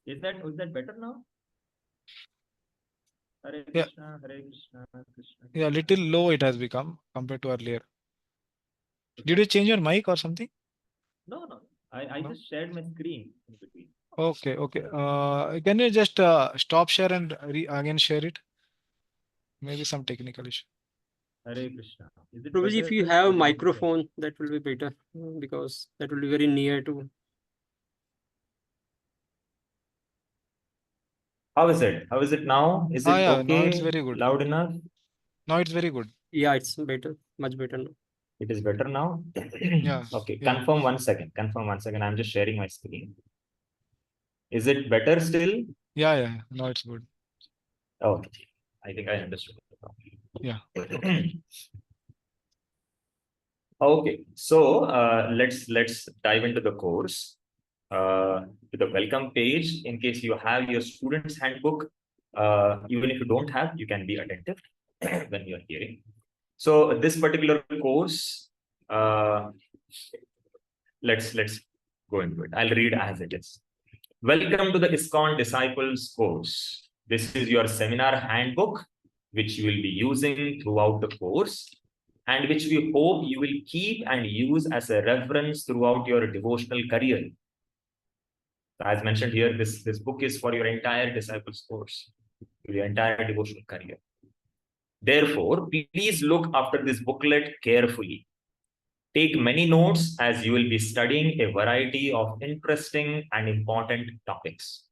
Is that better now? Hare Yeah, Krishna, Hare Krishna, Krishna yeah, Krishna. little low it has become compared to earlier. Did you change your mic or something? No. I No. just shared my screen in between. Okay, okay. Can you just stop share and again share it? Maybe some technical issue. Hare Krishna. Is it Probably if better? you have a Is it any better? microphone, that will be better because that will be very near to. How is it? How is it now? Is Ah, it yeah, now it's okay? very good. Loud enough? Now it's very good. Yeah, it's better, much better now. It is better now? Yeah, Okay, yeah, confirm 1 second. Confirm 1 second. I'm just sharing my screen. Is it better still? yeah, yeah. Now it's good. Oh, I think I understood. Yeah. Okay. Okay, so let's dive into the course. To the welcome page. In case you have your student's handbook, even if you don't have, you can be attentive when you are hearing. So this particular course, let's go into it. I'll read as it is. Welcome to the ISKCON Disciples course. This is your seminar handbook, which you will be using throughout the course, and which we hope you will keep and use as a reference throughout your devotional career. As mentioned here, this book is for your entire disciples course, your entire devotional career. Therefore, please look after this booklet carefully. Take many notes as you will be studying a variety of interesting and important topics.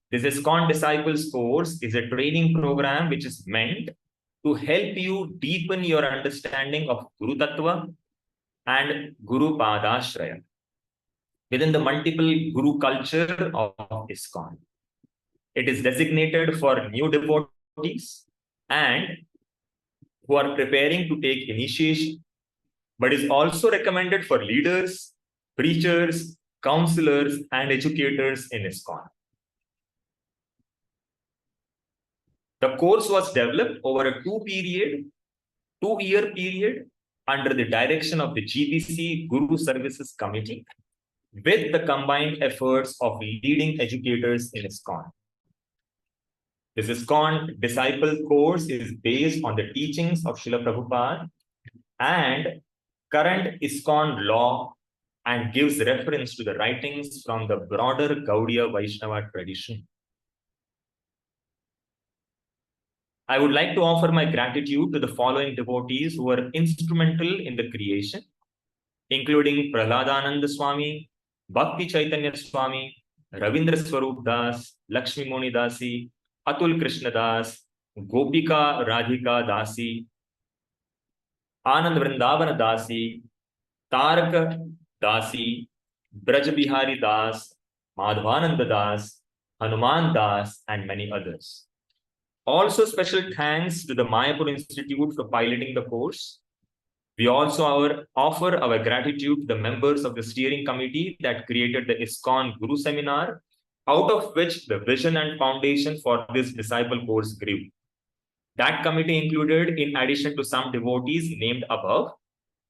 This ISKCON Disciples course is a training program which is meant to help you deepen your understanding of Guru Tattva and Guru Padashraya within the multiple Guru culture of ISKCON. It is designated for new devotees and who are preparing to take initiation, but is also recommended for leaders, preachers, counselors, and educators in ISKCON. The course was developed over a two-year period under the direction of the GBC Guru Services Committee with the combined efforts of leading educators in ISKCON. This ISKCON Disciple course is based on the teachings of Srila Prabhupada and current ISKCON law and gives reference to the writings from the broader Gaudiya Vaishnava tradition. I would like to offer my gratitude to the following devotees who were instrumental in the creation, including Prahladananda Swami, Bhakti Chaitanya Swami, Ravindra Swarup Das, Lakshmi Moni Dasi, Atul Krishna Das, Gopika Radhika Dasi, Anand Vrindavana Dasi, Tarak Dasi, Braj Bihari Das, Madhvananda Das, Hanuman Das, and many others. Also, special thanks to the Mayapur Institute for piloting the course. We also offer our gratitude to the members of the steering committee that created the ISKCON Guru Seminar, out of which the vision and foundation for this disciple course grew. That committee included, in addition to some devotees named above,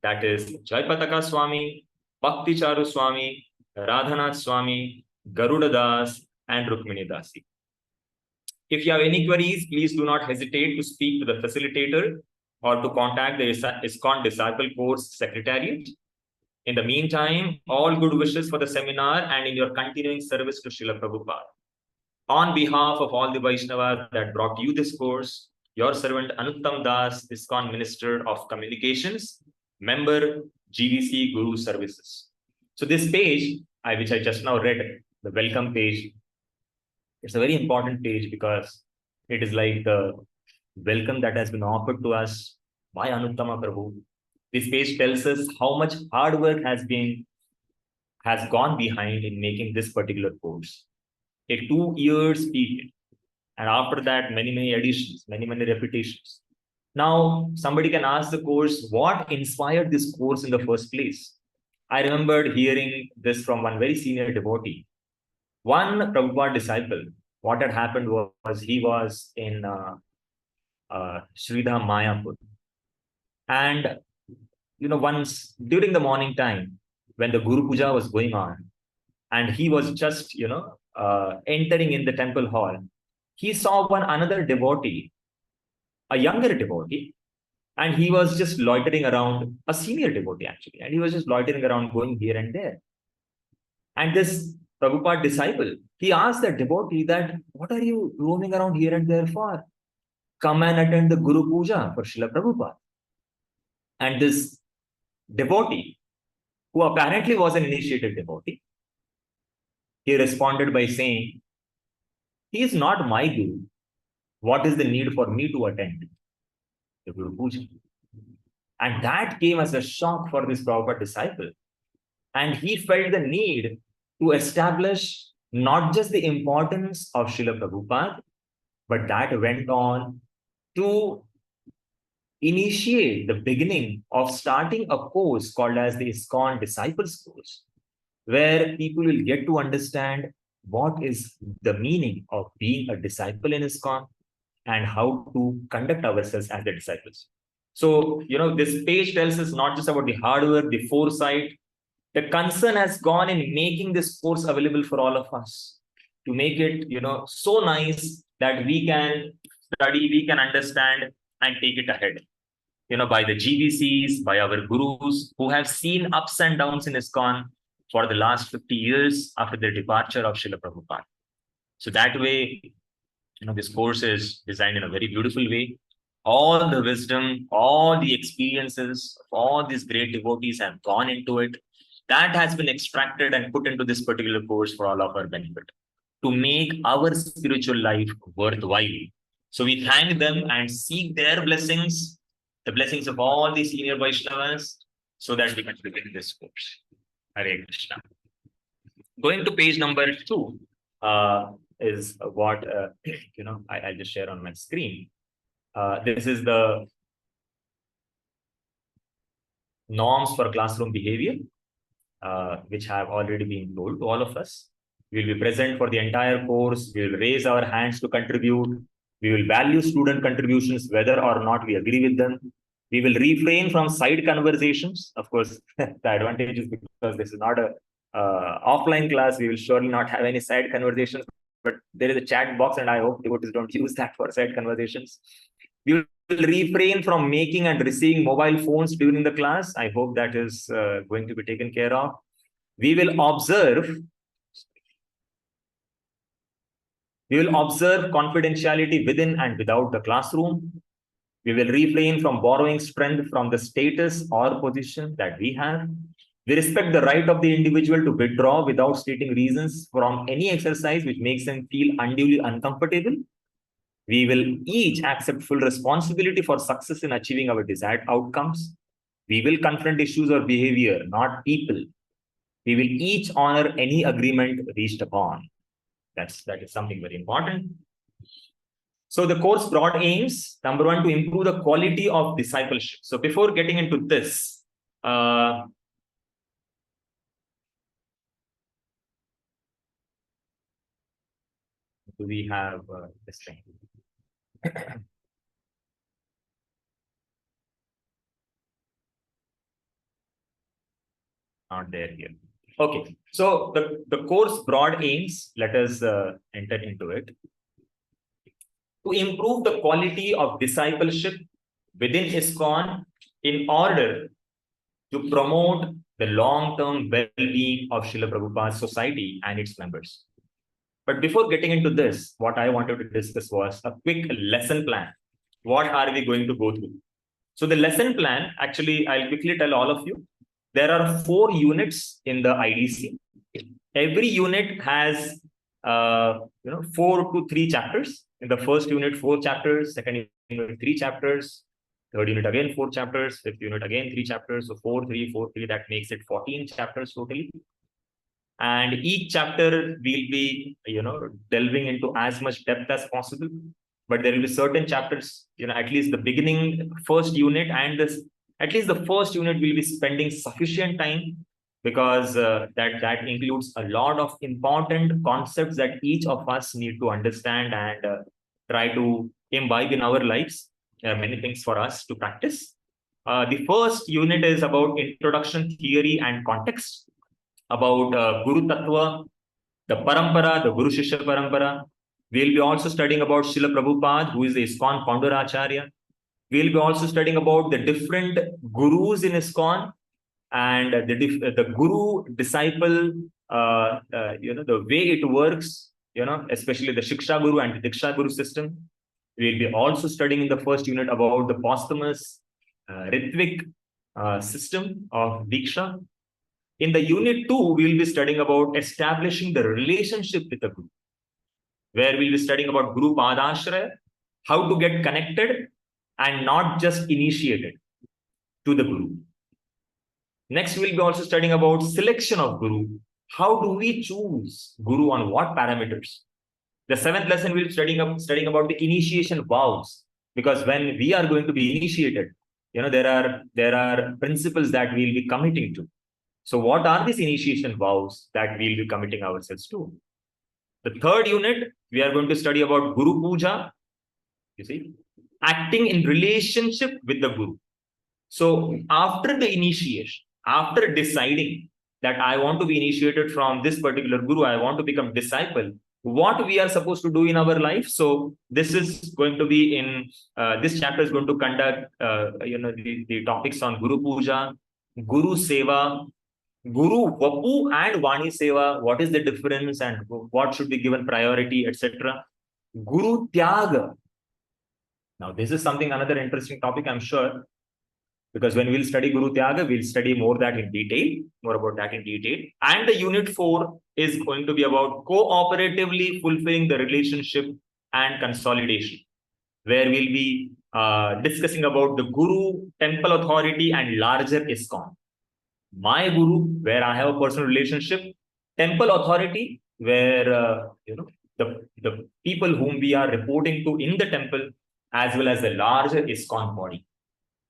that is Jaipataka Swami, Bhakti Charu Swami, Radhanath Swami, Garuda Das, and Rukmini Dasi. If you have any queries, please do not hesitate to speak to the facilitator or to contact the ISKCON Disciple Course Secretariat. In the meantime, all good wishes for the seminar and in your continuing service to Srila Prabhupada. On behalf of all the Vaishnavas that brought you this course, your servant Anuttam Das, ISKCON Minister of Communications, member GVC Guru Services. So this page, which I just now read, the welcome page, it's a very important page because it is like the welcome that has been offered to us by Anuttama Prabhu. This page tells us how much hard work has gone behind in making this particular course. A 2 years period. And after that, many additions, many repetitions. Now, somebody can ask the course, what inspired this course in the first place? I remembered hearing this from one very senior devotee. One Prabhupada disciple, what had happened was he was in Sridham Mayapur. And, once during the morning time, when the Guru Puja was going on, and he was just, entering in the temple hall, he saw another devotee, a younger devotee, and he was just loitering around, a senior devotee actually, and he was just loitering around, going here and there. And this Prabhupada disciple, he asked the devotee that, what are you roaming around here and there for? Come and attend the Guru Puja for Srila Prabhupada. And this devotee, who apparently was an initiated devotee, he responded by saying, he is not my Guru. What is the need for me to attend the Guru Puja? And that came as a shock for this Prabhupada disciple. And he felt the need to establish not just the importance of Srila Prabhupada, but that went on to initiate the beginning of starting a course called as the ISKCON Disciples Course, where people will get to understand what is the meaning of being a disciple in ISKCON and how to conduct ourselves as the disciples. So, this page tells us not just about the hard work, the foresight. The concern has gone in making this course available for all of us, to make it, so nice that we can study, we can understand and take it ahead. By the GBCs, by our gurus who have seen ups and downs in ISKCON for the last 50 years after the departure of Srila Prabhupada. So that way, this course is designed in a very beautiful way. All the wisdom, all the experiences of all these great devotees have gone into it. That has been extracted and put into this particular course for all of our benefit, to make our spiritual life worthwhile. So we thank them and seek their blessings, the blessings of all the senior Vaishnavas, so that we can begin this course. Hare Krishna. Going to page number 2 is what, I'll just share on my screen. This is the norms for classroom behavior, which have already been told to all of us. We will be present for the entire course. We will raise our hands to contribute. We will value student contributions, whether or not we agree with them. We will refrain from side conversations. Of course, the advantage is because this is not a offline class, we will surely not have any side conversations, but there is a chat box, and I hope devotees don't use that for side conversations. We will refrain from making and receiving mobile phones during the class. I hope that is going to be taken care of. We will observe confidentiality within and without the classroom. We will refrain from borrowing strength from the status or position that we have. We respect the right of the individual to withdraw without stating reasons from any exercise which makes them feel unduly uncomfortable. We will each accept full responsibility for success in achieving our desired outcomes. We will confront issues or behavior, not people. We will each honor any agreement reached upon. That is something very important. So the course broad aims, number 1, to improve the quality of discipleship. So before getting into this, do we have this thing? Not there here. Okay, so the course broad aims, let us enter into it. To improve the quality of discipleship within ISKCON in order to promote the long-term well-being of Srila Prabhupada's society and its members. But before getting into this, what I wanted to discuss was a quick lesson plan. What are we going to go through? So the lesson plan, actually, I'll quickly tell all of you. There are 4 units in the IDC. Every unit has 4 to 3 chapters. In the first unit, 4 chapters. Second unit, 3 chapters. Third unit, again 4 chapters. Fifth unit, again 3 chapters. So 4, 3, 4, 3. That makes it 14 chapters totally. And each chapter will be, delving into as much depth as possible. But there will be certain chapters, at least the beginning, first unit, and at least the first unit will be spending sufficient time, because that includes a lot of important concepts that each of us need to understand and try to imbibe in our lives. There are many things for us to practice. The first unit is about introduction, theory, and context, about Guru Tattva, the Parampara, the Guru Shishya Parampara. We'll be also studying about Srila Prabhupada, who is the ISKCON founder Acharya. We'll be also studying about the different gurus in ISKCON and the guru disciple, the way it works, especially the Shiksha Guru and the Diksha Guru system. We'll be also studying in the first unit about the posthumous Ritvik system of Diksha. In the unit 2, we'll be studying about establishing the relationship with the Guru, where we'll be studying about Guru Padashraya, how to get connected and not just initiated to the Guru. Next, we'll be also studying about selection of Guru. How do we choose Guru on what parameters? The 7th lesson, we'll be studying about the initiation vows, because when we are going to be initiated, there are principles that we'll be committing to. So what are these initiation vows that we'll be committing ourselves to? The 3rd unit, we are going to study about Guru Puja, acting in relationship with the Guru. So after the initiation, after deciding that I want to be initiated from this particular Guru, I want to become disciple, what we are supposed to do in our life. So this is going to be in, this chapter is going to conduct, the topics on Guru Puja, Guru Seva, Guru Vapu and Vani Seva, what is the difference and what should be given priority, etc. Guru Tyaga. Now, this is another interesting topic, I'm sure, because when we'll study Guru Tyaga, we'll study more about that in detail. And the unit 4 is going to be about cooperatively fulfilling the relationship and consolidation, where we'll be discussing about the Guru, temple authority, and larger ISKCON. My Guru, where I have a personal relationship, temple authority, where the people whom we are reporting to in the temple, as well as the larger ISKCON body.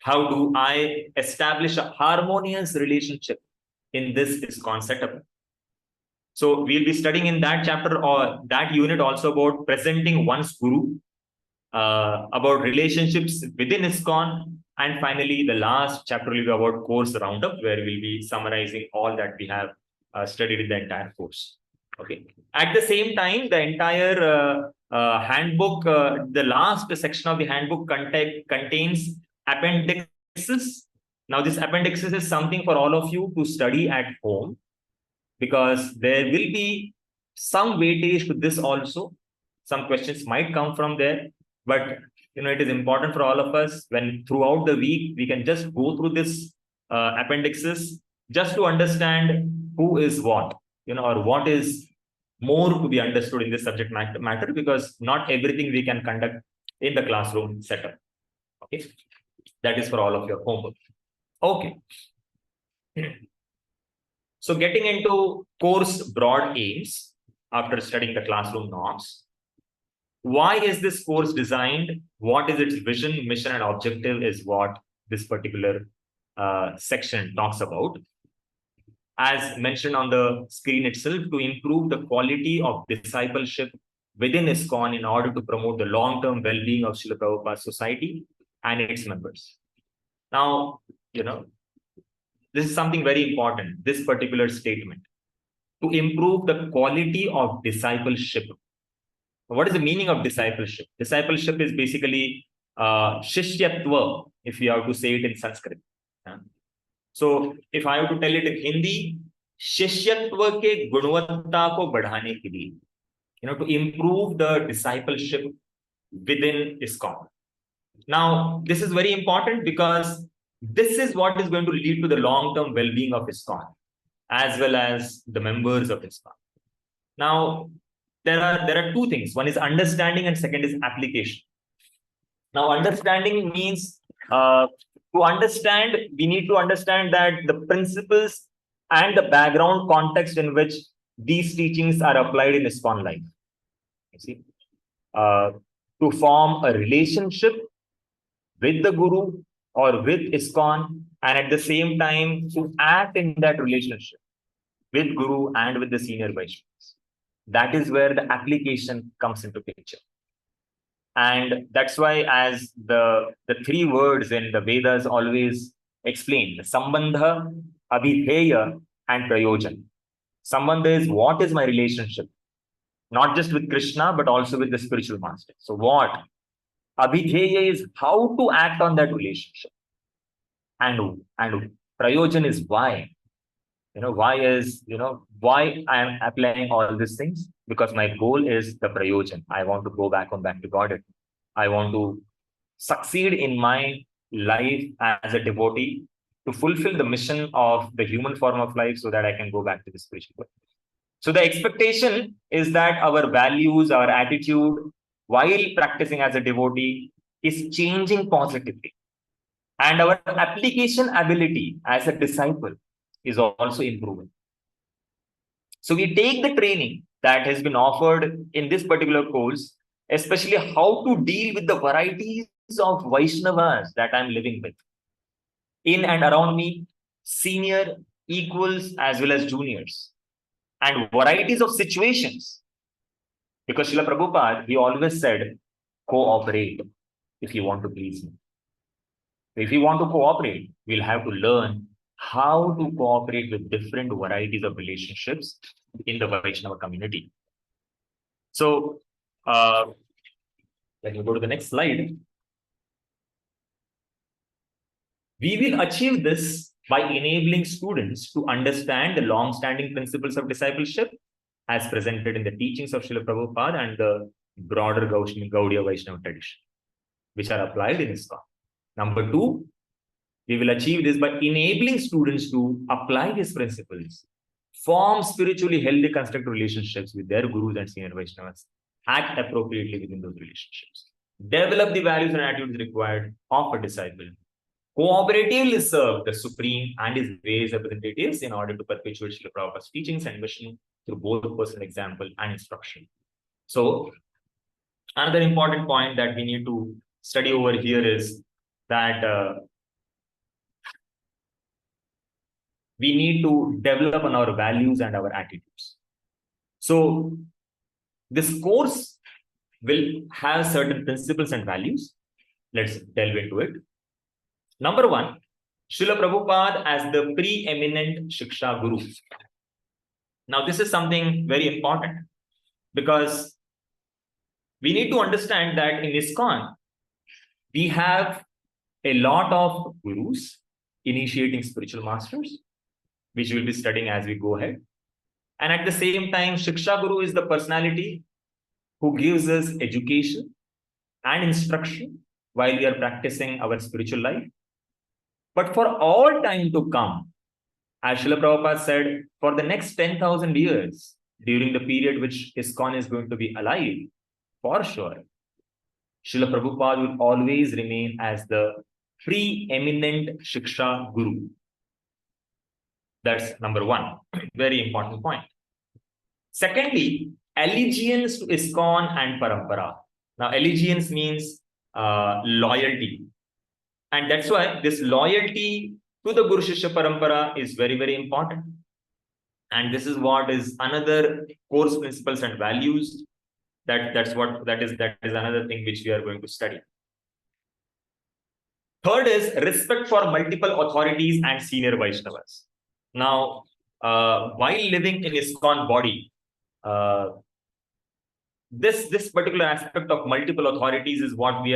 How do I establish a harmonious relationship in this ISKCON setup? So we'll be studying in that chapter or that unit also about presenting one's Guru, about relationships within ISKCON, and finally the last chapter will be about course roundup, where we'll be summarizing all that we have studied in the entire course. Okay. At the same time, the entire handbook, the last section of the handbook contains appendixes. Now, this appendixes is something for all of you to study at home, because there will be some weightage to this also. Some questions might come from there, but it is important for all of us when throughout the week we can just go through this appendixes just to understand who is what, or what is more to be understood in this subject matter, because not everything we can conduct in the classroom setup. Okay, that is for all of your homework. Okay. So getting into course broad aims after studying the classroom norms. Why is this course designed? What is its vision, mission, and objective is what this particular section talks about. As mentioned on the screen itself, to improve the quality of discipleship within ISKCON in order to promote the long-term well-being of Srila Prabhupada's society and its members. Now, this is something very important, this particular statement. To improve the quality of discipleship. What is the meaning of discipleship? Discipleship is basically Shishyatva, if you have to say it in Sanskrit. So, if I have to tell it in Hindi, Shishyatva ke gunavatta ko badhane ke liye, to improve the discipleship within ISKCON. Now, this is very important because this is what is going to lead to the long-term well-being of ISKCON, as well as the members of ISKCON. Now, there are two things. One is understanding and second is application. Now, understanding means to understand, we need to understand that the principles and the background context in which these teachings are applied in ISKCON life. You see, to form a relationship with the Guru or with ISKCON, and at the same time to act in that relationship with Guru and with the senior Vaishnavas. That is where the application comes into picture. And that's why, as the 3 words in the Vedas always explain, the Sambandha, Abhideya, and Prayojan. Sambandha is what is my relationship, not just with Krishna, but also with the spiritual master. So what? Abhidheya is how to act on that relationship. And Prayojan is why. Why I am applying all these things? Because my goal is the Prayojan. I want to go back to Godhead. I want to succeed in my life as a devotee to fulfill the mission of the human form of life so that I can go back to the spiritual world. So the expectation is that our values, our attitude while practicing as a devotee is changing positively. And our application ability as a disciple is also improving. So we take the training that has been offered in this particular course, especially how to deal with the varieties of Vaishnavas that I'm living with. In and around me, senior, equals, as well as juniors. And varieties of situations. Because Srila Prabhupada, he always said, cooperate if you want to please me. If we want to cooperate, we'll have to learn how to cooperate with different varieties of relationships in the Vaishnava community. So, let me go to the next slide. We will achieve this by enabling students to understand the long-standing principles of discipleship as presented in the teachings of Srila Prabhupada and the broader Gaudiya Vaishnava tradition, which are applied in ISKCON. Number two, we will achieve this by enabling students to apply these principles, form spiritually healthy constructive relationships with their gurus and senior Vaishnavas, act appropriately within those relationships, develop the values and attitudes required of a disciple, cooperatively serve the Supreme and his ways representatives in order to perpetuate Srila Prabhupada's teachings and mission through both personal example and instruction. So, another important point that we need to study over here is that we need to develop on our values and our attitudes. So, this course will have certain principles and values. Let's delve into it. Number one, Srila Prabhupada as the preeminent Shiksha Guru. Now, this is something very important because we need to understand that in ISKCON, we have a lot of gurus initiating spiritual masters, which we'll be studying as we go ahead. And at the same time, Shiksha Guru is the personality who gives us education and instruction while we are practicing our spiritual life. But for all time to come, as Srila Prabhupada said, for the next 10,000 years, during the period which ISKCON is going to be alive, for sure, Srila Prabhupada will always remain as the preeminent Shiksha Guru. That's number one, very important point. Secondly, allegiance to ISKCON and Parampara. Now, allegiance means loyalty. And that's why this loyalty to the Guru Shishya Parampara is very, very important. And this is what is another course principles and values. That is another thing which we are going to study. Third is respect for multiple authorities and senior Vaishnavas. Now, while living in ISKCON body, this particular aspect of multiple authorities is what we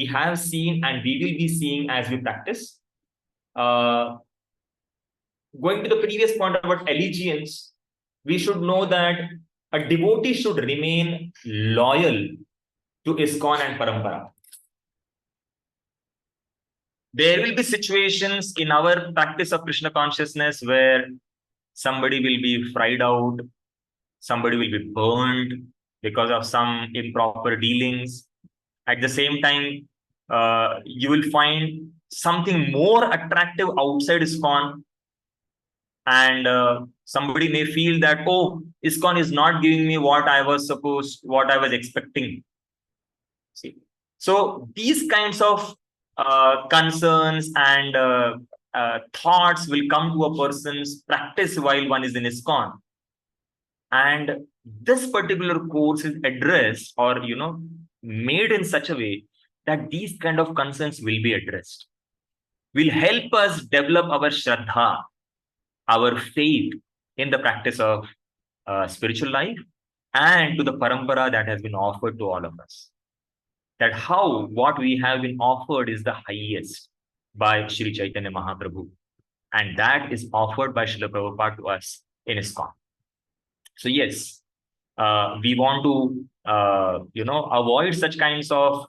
have seen and we will be seeing as we practice. Going to the previous point about allegiance, we should know that a devotee should remain loyal to ISKCON and Parampara. There will be situations in our practice of Krishna consciousness where somebody will be fried out, somebody will be burned because of some improper dealings. At the same time, you will find something more attractive outside ISKCON, and somebody may feel that, oh, ISKCON is not giving me what I was expecting. See, so these kinds of concerns and thoughts will come to a person's practice while one is in ISKCON. And this particular course is addressed or, made in such a way that these kind of concerns will be addressed. Will help us develop our Shraddha, our faith in the practice of spiritual life and to the parampara that has been offered to all of us. That how what we have been offered is the highest by Sri Chaitanya Mahaprabhu, and that is offered by Srila Prabhupada to us in ISKCON. So yes, we want to avoid such kinds of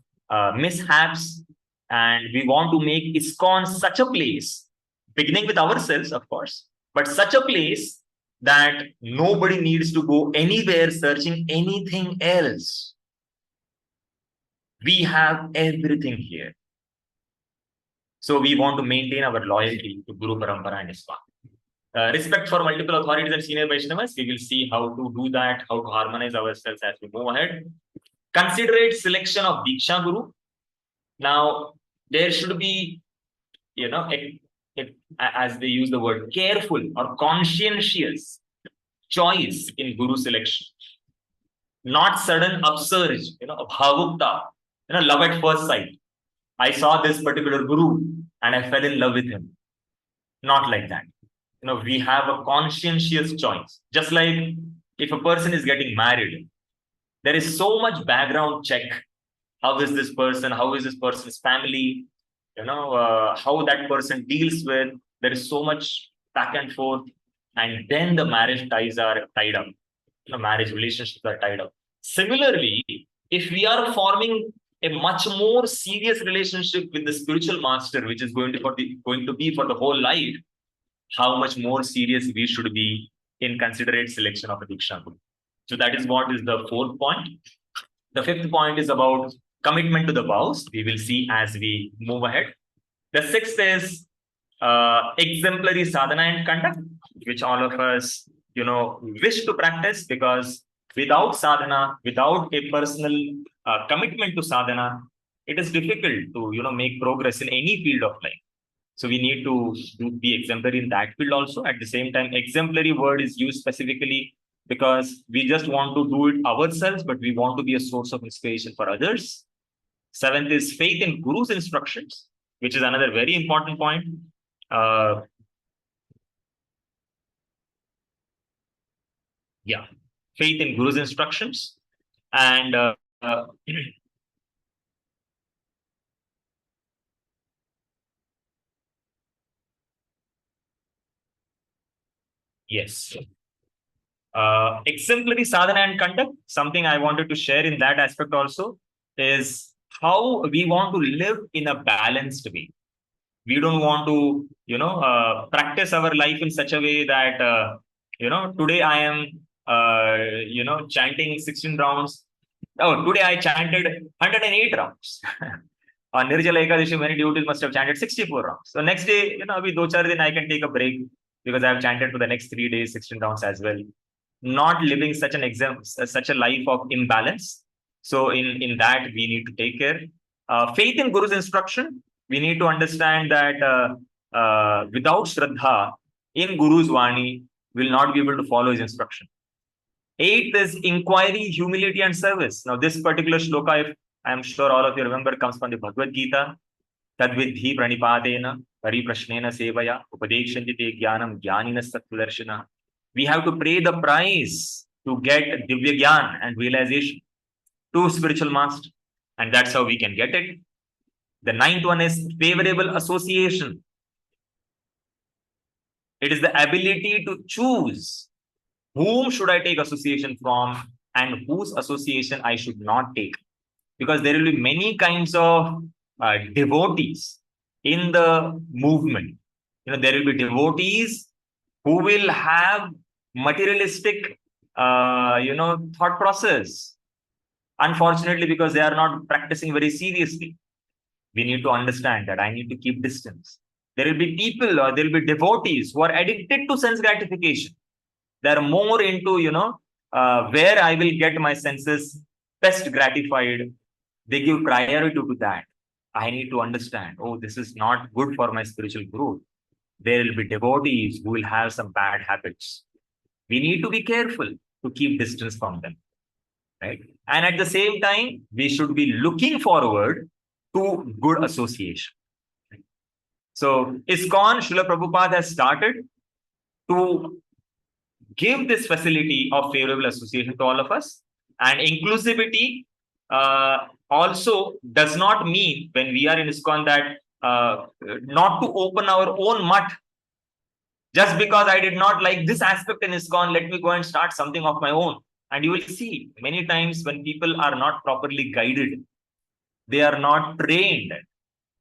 mishaps, and we want to make ISKCON such a place, beginning with ourselves, of course, but such a place that nobody needs to go anywhere searching anything else. We have everything here. So we want to maintain our loyalty to Guru Parampara and ISKCON. Respect for multiple authorities and senior Vaishnavas, we will see how to do that, how to harmonize ourselves as we move ahead. Considerate selection of Diksha Guru. Now, there should be, as they use the word, careful or conscientious choice in Guru selection. Not sudden upsurge, bhavukta, love at first sight. I saw this particular Guru and I fell in love with him. Not like that. We have a conscientious choice. Just like if a person is getting married, there is so much background check. How is this person? How is this person's family? How that person deals with. There is so much back and forth. And then the marriage ties are tied up. Marriage relationships are tied up. Similarly, if we are forming a much more serious relationship with the spiritual master, which is going to be for the whole life, how much more serious we should be in considerate selection of a Diksha Guru. So that is what is the fourth point. The fifth point is about commitment to the vows. We will see as we move ahead. The sixth is exemplary sadhana and conduct, which all of us, wish to practice, because without sadhana, without a personal commitment to sadhana, it is difficult to, make progress in any field of life. So we need to be exemplary in that field also. At the same time, exemplary word is used specifically because we just want to do it ourselves, but we want to be a source of inspiration for others. Seventh is faith in Guru's instructions, which is another very important point. Faith in Guru's instructions. And yes. Exemplary sadhana and conduct, something I wanted to share in that aspect also, is how we want to live in a balanced way. We don't want to, practice our life in such a way that, today I am, chanting 16 rounds. Oh, today I chanted 108 rounds. On Nirjala Ekadashi, many devotees must have chanted 64 rounds. So next day, abhi 2-4 din I can take a break because I have chanted for the next 3 days 16 rounds as well. Not living such a life of imbalance. So in that we need to take care. Faith in Guru's instruction. We need to understand that without Shraddha in Guru's Vani, we will not be able to follow his instruction. Eighth is inquiry, humility, and service. Now, this particular shloka, if I am sure all of you remember, comes from the Bhagavad Gita. Tadvidhi pranipadena pariprashnena sevaya upadekshyanti te jnanam jnaninas sattvadarshana. We have to pay the price to get Divya Gyan and realization to spiritual master. And that's how we can get it. The ninth one is favorable association. It is the ability to choose whom should I take association from and whose association I should not take. Because there will be many kinds of devotees in the movement. There will be devotees who will have materialistic, thought process. Unfortunately, because they are not practicing very seriously. We need to understand that I need to keep distance. There will be people or there will be devotees who are addicted to sense gratification. They are more into, where I will get my senses best gratified. They give priority to that. I need to understand, oh, this is not good for my spiritual growth. There will be devotees who will have some bad habits. We need to be careful to keep distance from them. Right? And at the same time, we should be looking forward to good association. So, ISKCON, Srila Prabhupada has started to give this facility of favorable association to all of us. And inclusivity also does not mean, when we are in ISKCON, that not to open our own mutt. Just because I did not like this aspect in ISKCON, let me go and start something of my own. And you will see many times when people are not properly guided, they are not trained,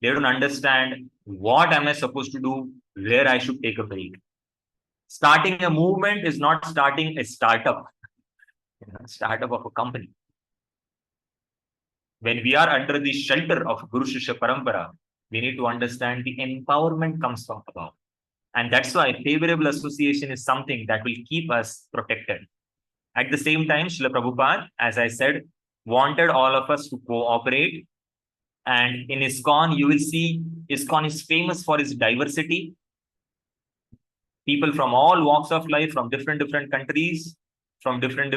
they don't understand what am I supposed to do, where I should take a break. Starting a movement is not starting a startup, startup of a company. When we are under the shelter of Guru Shishya Parampara, we need to understand the empowerment comes from above. And that's why favorable association is something that will keep us protected. At the same time, Srila Prabhupada, as I said, wanted all of us to cooperate. And in ISKCON, you will see ISKCON is famous for its diversity. People from all walks of life, from different countries, from different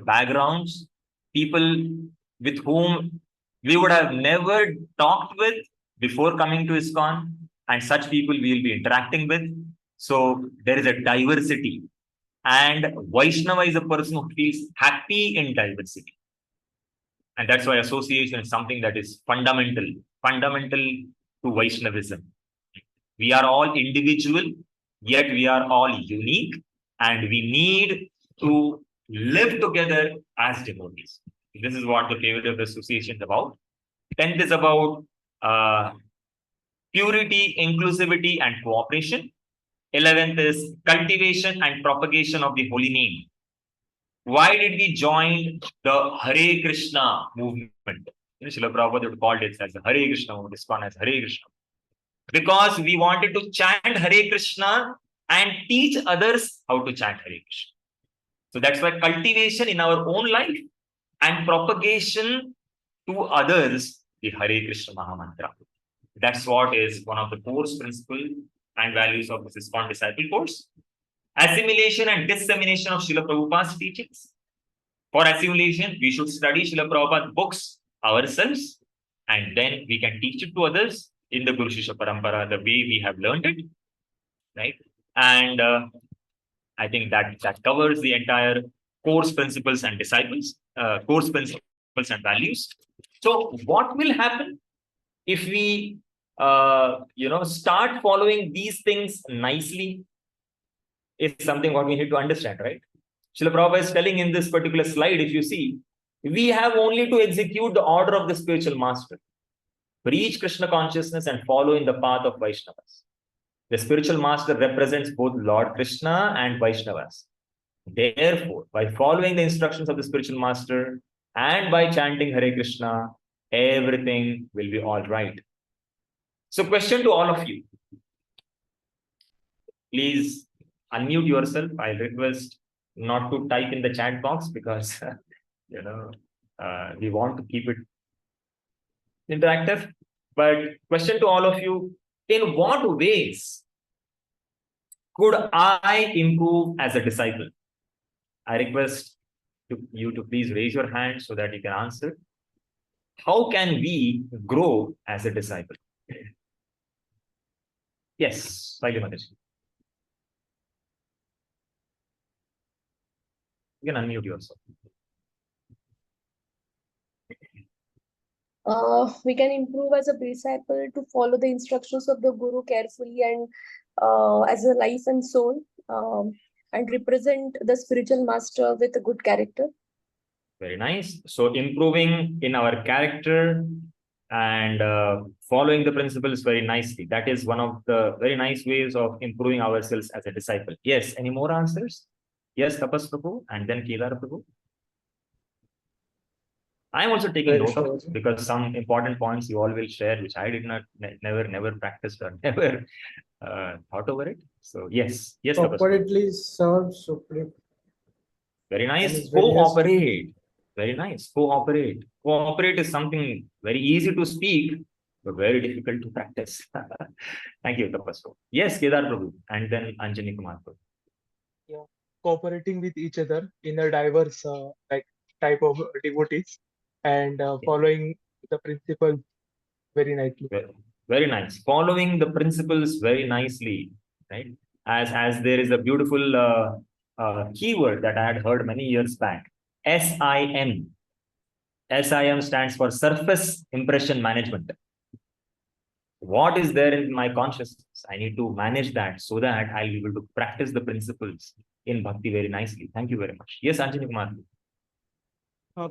backgrounds, people with whom we would have never talked with before coming to ISKCON, and such people we will be interacting with. So there is a diversity, and Vaishnava is a person who feels happy in diversity. And that's why association is something that is fundamental to Vaishnavism. We are all individual, yet we are all unique, and we need to live together as devotees. This is what the favorable association is about. 10th is about purity, inclusivity, and cooperation. 11th is cultivation and propagation of the holy name. Why did we join the Hare Krishna movement? Srila Prabhupada called it as the Hare Krishna movement, ISKCON as Hare Krishna. Because we wanted to chant Hare Krishna and teach others how to chant Hare Krishna. So that's why cultivation in our own life and propagation to others, the Hare Krishna Mahamantra. That's what is one of the course principles and values of this ISKCON disciple course. Assimilation and dissemination of Srila Prabhupada's teachings. For assimilation, we should study Srila Prabhupada's books ourselves, and then we can teach it to others in the Guru Shishya Parampara, the way we have learned it, right? And I think that covers the entire course principles and disciples, course principles and values. So what will happen if we, start following these things nicely? Is something what we need to understand, right? Srila Prabhupada is telling in this particular slide, if you see, we have only to execute the order of the spiritual master. Preach Krishna consciousness and follow in the path of Vaishnavas. The spiritual master represents both Lord Krishna and Vaishnavas. Therefore, by following the instructions of the spiritual master and by chanting Hare Krishna, everything will be all right. So, question to all of you. Please unmute yourself. I'll request not to type in the chat box because, we want to keep it interactive. But question to all of you, in what ways could I improve as a disciple? I request you to please raise your hand so that you can answer. How can we grow as a disciple? Yes, Saili Mataji. You can unmute yourself. We can improve as a disciple to follow the instructions of the Guru carefully and as a life and soul, and represent the spiritual master with a good character. Very nice. So improving in our character and following the principles very nicely. That is one of the very nice ways of improving ourselves as a disciple. Yes, any more answers? Yes, Tapas Prabhu and then Kedar Prabhu. I am also taking note of, because some important points you all will share, which I did not, never practiced or never thought over it. So yes, Corporately serve Supreme. Very nice. Cooperate. Very nice. Cooperate. Cooperate is something very easy to speak, but very difficult to practice. Thank you, Tapas. Yes, Kedar Prabhu, and then Anjani Kumar Prabhu. Yeah, cooperating with each other in a diverse type of devotees, and following the principles very nicely. Very nice. Following the principles very nicely, right? As there is a beautiful keyword that I had heard many years back. SIM. SIM stands for Surface Impression Management. What is there in my consciousness? I need to manage that so that I'll be able to practice the principles in Bhakti very nicely. Thank you very much. Yes, Anjani Kumar.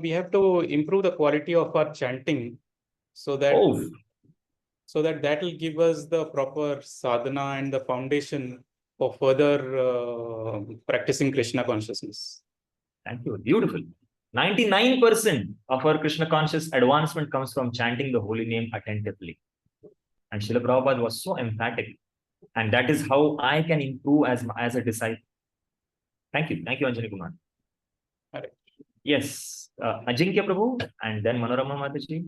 We have to improve the quality of our chanting so that Oh, that will give us the proper sadhana and the foundation for further practicing Krishna consciousness. thank you. Beautiful. 99% of our Krishna conscious advancement comes from chanting the holy name attentively. And Srila Prabhupada was so emphatic. And that is how I can improve as a disciple. Thank you. Thank you, Anjani Kumar. All right. Yes. Ajinkya Prabhu and then Manorama Mataji.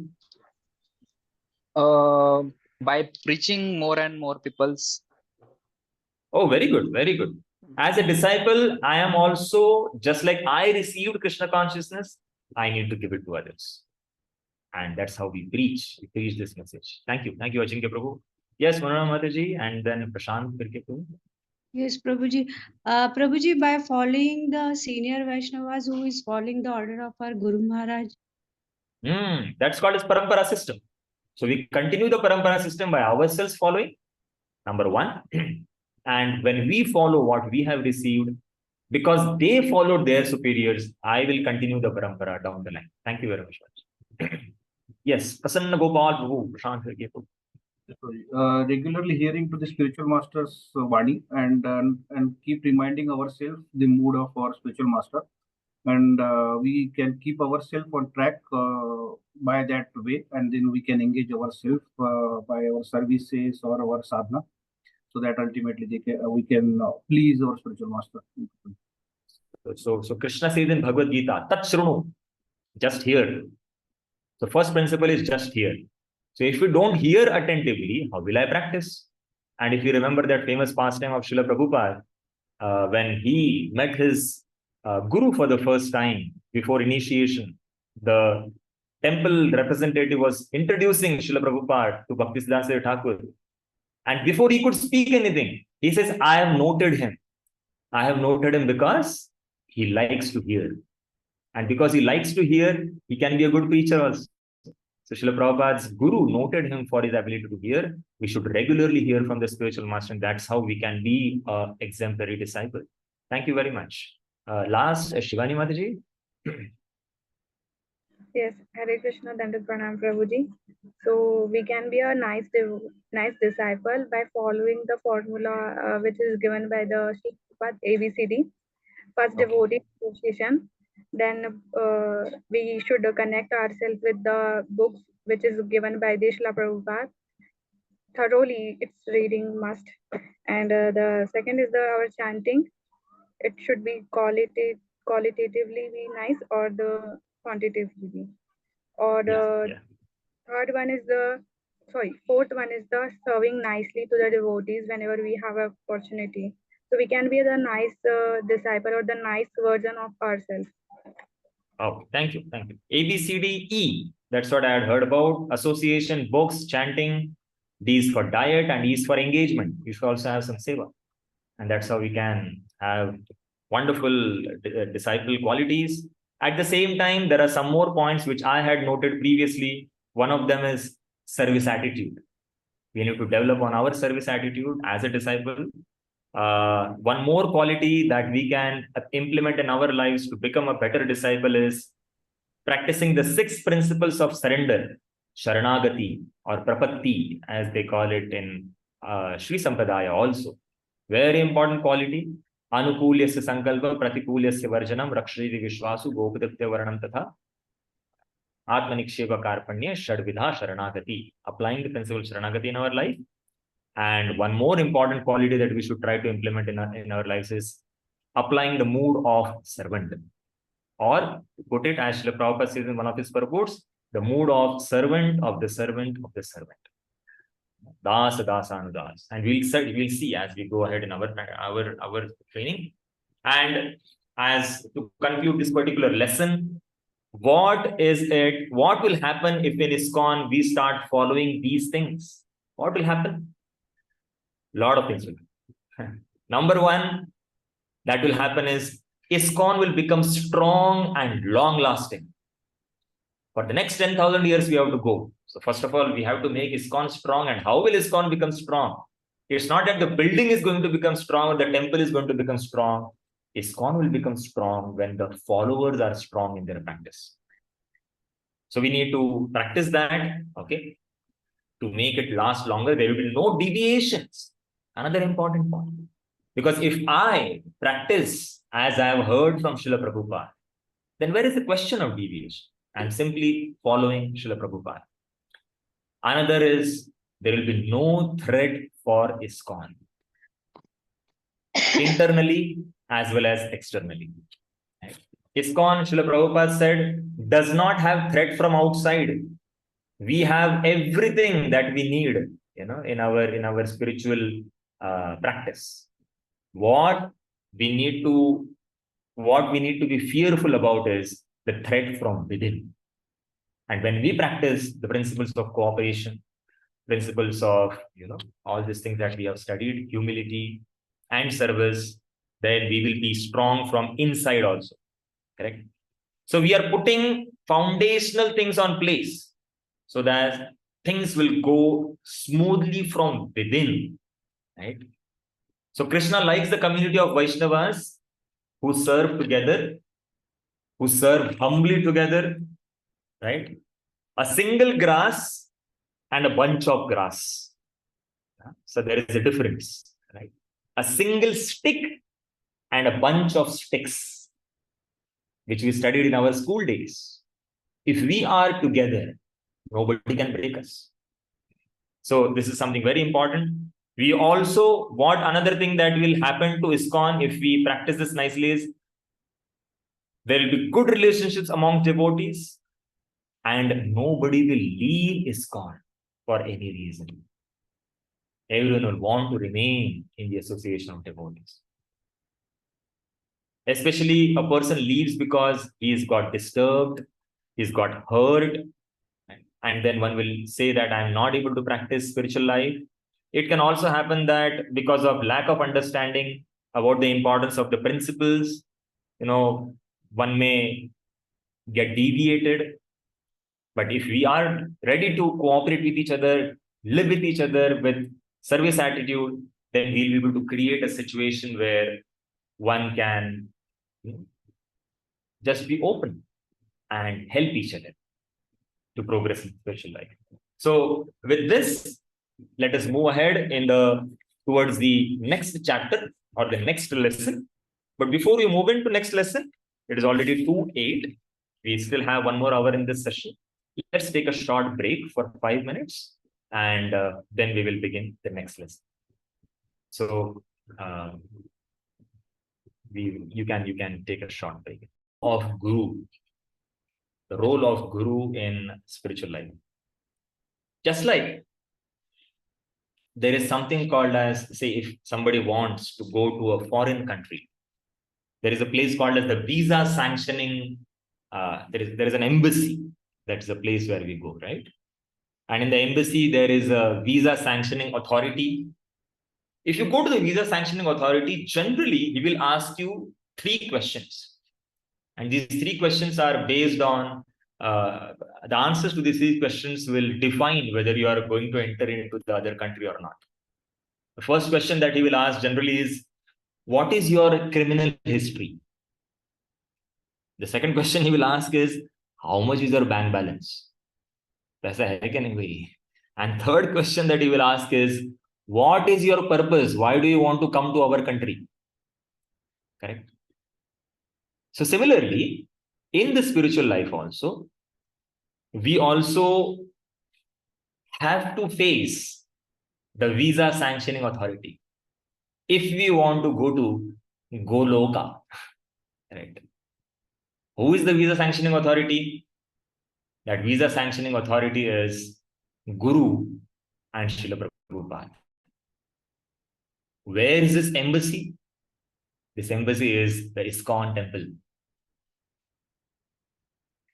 By preaching more and more people's. Oh, very good. Very good. As a disciple, I am also, just like I received Krishna consciousness, I need to give it to others. And that's how we preach. We preach this message. Thank you. Thank you, Ajinkya Prabhu. Yes, Manorama Mataji and then Prashant Pirke. Yes, Prabhuji. Prabhuji, by following the senior Vaishnavas who is following the order of our Guru Maharaj. That's called as Parampara system. So we continue the Parampara system by ourselves following, number one. And when we follow what we have received, because they followed their superiors, I will continue the Parampara down the line. Thank you very much. Yes, Prasanna Gopal Prabhu, Prashant Pirke. Regularly hearing to the spiritual master's Vani and keep reminding ourselves the mood of our spiritual master, and we can keep ourselves on track by that way, and then we can engage ourselves by our services or our sadhana, so that ultimately we can please our spiritual master. So Krishna says in Bhagavad Gita, Tat Shrunu, just hear. The first principle is just hear. So if we don't hear attentively, how will I practice? And if you remember that famous pastime of Srila Prabhupada, when he met his guru for the first time before initiation, the temple representative was introducing Srila Prabhupada to Bhaktisiddhanta Thakur. And before he could speak anything, he says, I have noted him. I have noted him because he likes to hear. And because he likes to hear, he can be a good preacher also. So Srila Prabhupada's guru noted him for his ability to hear. We should regularly hear from the spiritual master, and that's how we can be an exemplary disciple. Thank you very much. Last, Shivani Mataji. Yes, Hare Krishna, Dandat Pranam Prabhuji. So we can be a nice disciple by following the formula which is given by the Srila ABCD. First, devotee association. Then we should connect ourselves with the books which is given by the Srila Prabhupada. Thoroughly, its reading must. And the second is our chanting. It should be qualitatively be nice or the quantitatively. Or the fourth one is the serving nicely to the devotees whenever we have an opportunity. So we can be the nice disciple or the nice version of ourselves. Oh, thank you. Thank you. ABCDE. That's what I had heard about. Association, books, chanting. D is for diet and E is for engagement. You should also have some seva. And that's how we can have wonderful disciple qualities. At the same time, there are some more points which I had noted previously. One of them is service attitude. We need to develop on our service attitude as a disciple. One more quality that we can implement in our lives to become a better disciple is practicing the 6 principles of surrender, Sharanagati or Prapatti, as they call it in Sri Sampradaya also. Very important quality. Anukulyasya sankalpa pratikulyasya varjanam rakshiti vishwasu gopaditya varanam tatha atmaniksheva karpanya shadvidha sharanagati. Applying the principle Sharanagati in our life. And one more important quality that we should try to implement in our lives is applying the mood of servant. Or to put it as Srila Prabhupada says in one of his purports, the mood of servant of the servant of the servant. Dasa Dasanudas. And we'll see as we go ahead in our training. And as to conclude this particular lesson, what will happen if in ISKCON we start following these things? What will happen? Lot of things will happen. Number one, that will happen is ISKCON will become strong and long-lasting. For the next 10,000 years, we have to go. So first of all, we have to make ISKCON strong. And how will ISKCON become strong? It's not that the building is going to become strong or the temple is going to become strong. ISKCON will become strong when the followers are strong in their practice. So we need to practice that, okay? To make it last longer, there will be no deviations. Another important point. Because if I practice as I have heard from Srila Prabhupada, then where is the question of deviation? I'm simply following Srila Prabhupada. Another is there will be no threat for ISKCON. Internally as well as externally. ISKCON, Srila Prabhupada said, does not have threat from outside. We have everything that we need, in our spiritual practice. What we need to be fearful about is the threat from within. And when we practice the principles of cooperation, principles of, all these things that we have studied, humility and service, then we will be strong from inside also. Correct? So we are putting foundational things on place so that things will go smoothly from within. Right? So Krishna likes the community of Vaishnavas who serve together, who serve humbly together, right? A single grass and a bunch of grass. So there is a difference, right? A single stick and a bunch of sticks, which we studied in our school days. If we are together, nobody can break us. So this is something very important. We also, another thing that will happen to ISKCON if we practice this nicely is, there will be good relationships among devotees and nobody will leave ISKCON for any reason. Everyone will want to remain in the association of devotees. Especially a person leaves because he's got disturbed, he's got hurt, and then one will say that I'm not able to practice spiritual life. It can also happen that because of lack of understanding about the importance of the principles, one may get deviated. But if we are ready to cooperate with each other, live with each other with service attitude, then we'll be able to create a situation where one can just be open and help each other to progress in spiritual life. So with this, let us move ahead towards the next chapter or the next lesson. But before we move into next lesson, it is already 2:08. We still have 1 more hour in this session. Let's take a short break for 5 minutes and then we will begin the next lesson. So you can take a short break. Of Guru, the role of Guru in spiritual life. Just like there is something called as, say, if somebody wants to go to a foreign country, there is a place called as the visa sanctioning. There is an embassy. That's the place where we go, right? And in the embassy, there is a visa sanctioning authority. If you go to the visa sanctioning authority, generally, he will ask you 3 questions. And these 3 questions are based on, the answers to these 3 questions will define whether you are going to enter into the other country or not. The first question that he will ask generally is, what is your criminal history? The second question he will ask is, how much is your bank balance? And third question that he will ask is, what is your purpose? Why do you want to come to our country? Correct? So similarly, in the spiritual life also, we also have to face the visa sanctioning authority. If we want to go to Goloka, right? Who is the visa sanctioning authority? That visa sanctioning authority is Guru and Srila Prabhupada. Where is this embassy? This embassy is the ISKCON temple.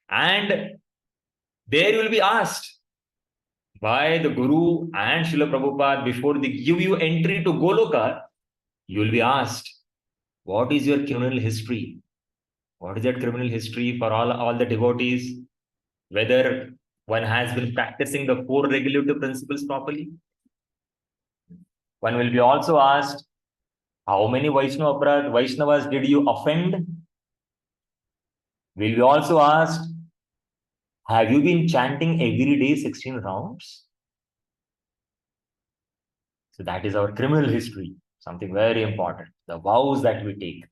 And there you will be asked by the Guru and Srila Prabhupada, before they give you entry to Goloka, you will be asked, What is your criminal history? What is that criminal history for all the devotees? Whether one has been practicing the 4 regulative principles properly. One will be also asked, how many Vaishnavas did you offend? Will be also asked, have you been chanting every day 16 rounds? So that is our criminal history, something very important, the vows that we take.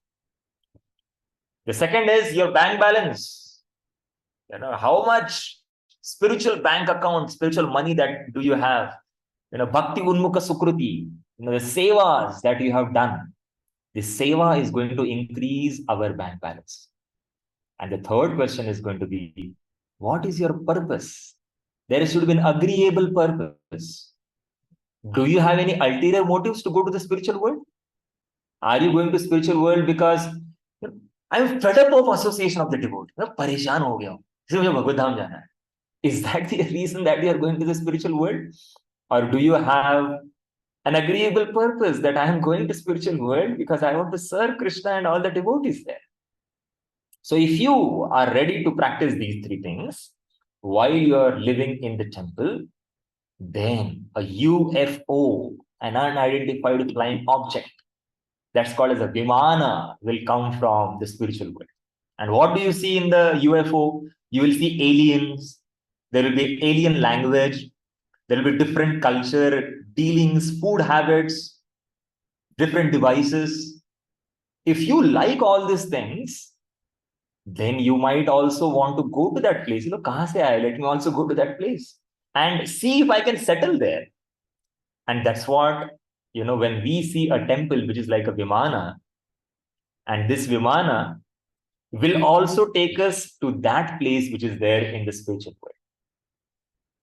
The second is your bank balance. How much spiritual bank account, spiritual money that do you have? Bhakti Unmukha Sukruti, the sevas that you have done. This seva is going to increase our bank balance. And the third question is going to be, what is your purpose? There should be an agreeable purpose. Do you have any ulterior motives to go to the spiritual world? Are you going to spiritual world because I'm fed up of association of the devotee? Pareshan ho gaya hu. Isliye mujhe Bhagavad Dham jana hai. Is that the reason that you are going to the spiritual world? Or do you have an agreeable purpose that I am going to spiritual world because I want to serve Krishna and all the devotees there? So if you are ready to practice these 3 things while you are living in the temple, then a UFO, an unidentified flying object, that's called as a Vimana, will come from the spiritual world. And what do you see in the UFO? You will see aliens. There will be alien language. There will be different culture, dealings, food habits, different devices. If you like all these things, then you might also want to go to that place. Kahan se aaye? Let me also go to that place and see if I can settle there. And that's what, when we see a temple which is like a Vimana, and this Vimana will also take us to that place which is there in the spiritual world.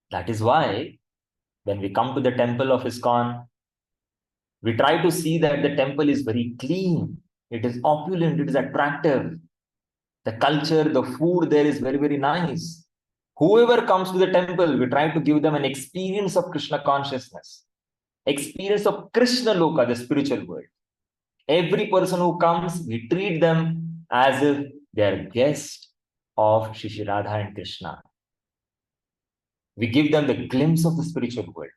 That is why when we come to the temple of ISKCON, we try to see that the temple is very clean. It is opulent. It is attractive. The culture, the food there is very, very nice. Whoever comes to the temple, we try to give them an experience of Krishna consciousness, experience of Krishna Loka, the spiritual world. Every person who comes, we treat them as if they are guests of Shri Radha and Krishna. We give them the glimpse of the spiritual world.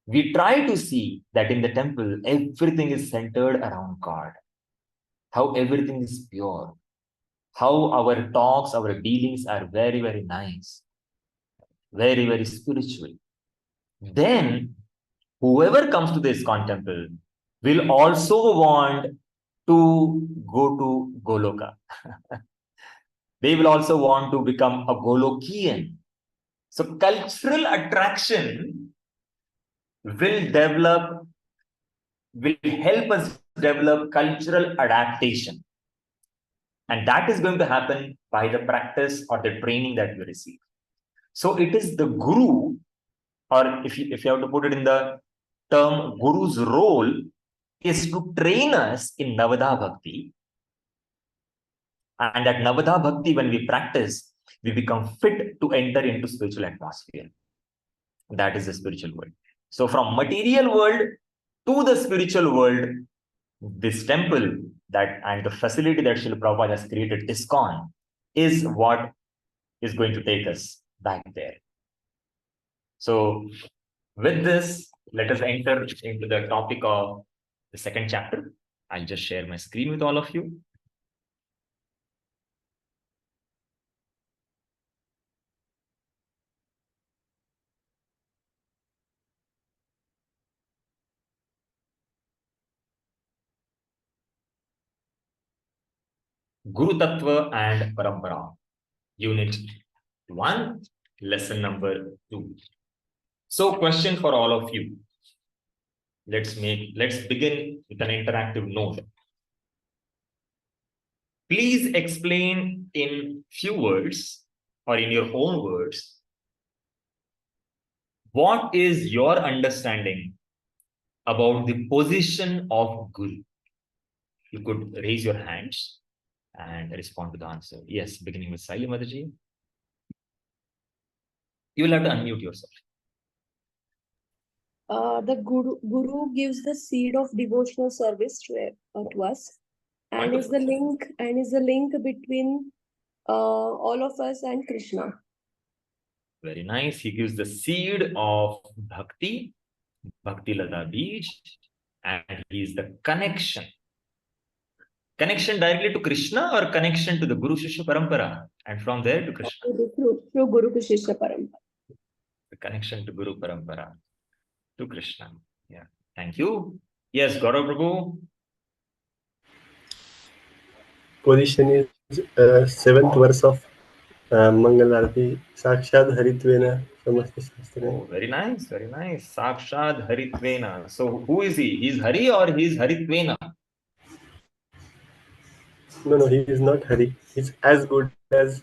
We try to see that in the temple, everything is centered around God. How everything is pure. How our talks, our dealings are very, very nice. Very, very spiritual. Then, whoever comes to the ISKCON temple will also want to go to Goloka. They will also want to become a Golokian. So cultural attraction will help us develop cultural adaptation. And that is going to happen by the practice or the training that we receive. So it is the guru, or if you have to put it in the term, guru's role is to train us in Navadha Bhakti. And that Navadha Bhakti, when we practice, we become fit to enter into spiritual atmosphere. That is the spiritual world. So from material world to the spiritual world, this temple and the facility that Srila Prabhupada has created, ISKCON, is what is going to take us back there. So with this, let us enter into the topic of the 2nd chapter. I'll just share my screen with all of you. Guru Tattva and Parampara, Unit 1, Lesson number 2. So, question for all of you. Let's begin with an interactive note. Please explain in few words or in your own words, what is your understanding about the position of Guru? You could raise your hands and respond to the answer. Yes, beginning with Saili Mataji. You will have to unmute yourself. the Guru gives the seed of devotional service to us, and is the link between all of us and Krishna. Very nice. He gives the seed of bhakti, bhakti lata bij, and he is the connection. Connection directly to Krishna or connection to the Guru Shishya Parampara, and from there to Krishna. Through Guru Shishya Parampara. The connection to Guru Parampara to Krishna. Yeah. Thank you. Yes, Gaurav Prabhu. Position is 7th verse of Mangalarati. Sakshad Haritvena Samasta Shastra. Oh, very nice, very nice. Sakshad Haritvena. So who is he? He's Hari or he's Haritvena? No, he is not Hari. He's as good as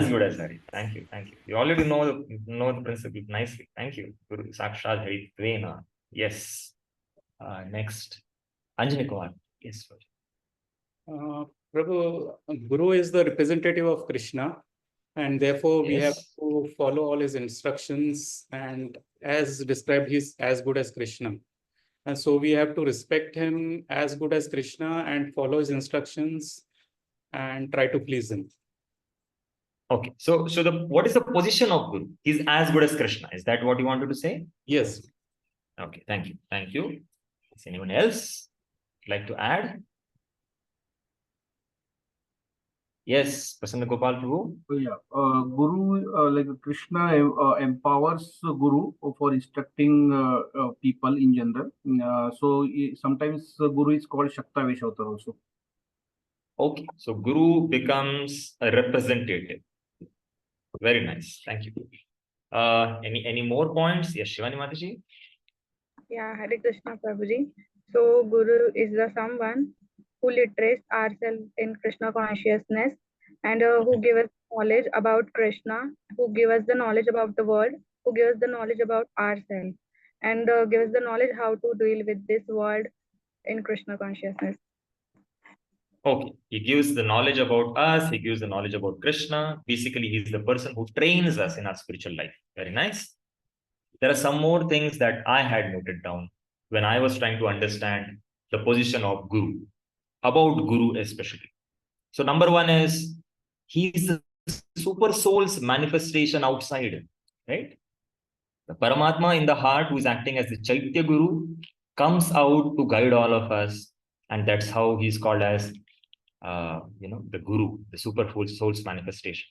good as Hari. Thank you, thank you. You already know the principle nicely. Thank you. Guru Sakshad Haritvena. Yes. Next, Anjani Kumar. Yes. Prabhu, Guru is the representative of Krishna, and therefore we have to follow all his instructions, and as described, he's as good as Krishna. And so we have to respect him as good as Krishna and follow his instructions and try to please him. Okay, so what is the position of Guru? He's as good as Krishna. Is that what you wanted to say? Yes. Okay, thank you. Thank you. Is anyone else like to add? Yes, Prasanna Gopal Prabhu. Yeah, Guru, like Krishna empowers Guru for instructing people in general. Sometimes Guru is called Shaktavesha Avatar also. Okay, so Guru becomes a representative. Very nice. Thank you. Any more points? Yes, Shivani Mataji. Yeah, Hare Krishna Prabhuji. So Guru is the someone who literates ourselves in Krishna consciousness and who give us knowledge about Krishna, who give us the knowledge about the world, who give us the knowledge about ourselves, and give us the knowledge how to deal with this world in Krishna consciousness. Okay, he gives the knowledge about us, he gives the knowledge about Krishna. Basically, he's the person who trains us in our spiritual life. Very nice. There are some more things that I had noted down when I was trying to understand the position of Guru, about Guru especially. So number one is, he's the super soul's manifestation outside, right? The Paramatma in the heart, who is acting as the Chaitya Guru, comes out to guide all of us. And that's how he's called as, the Guru, the super soul's manifestation.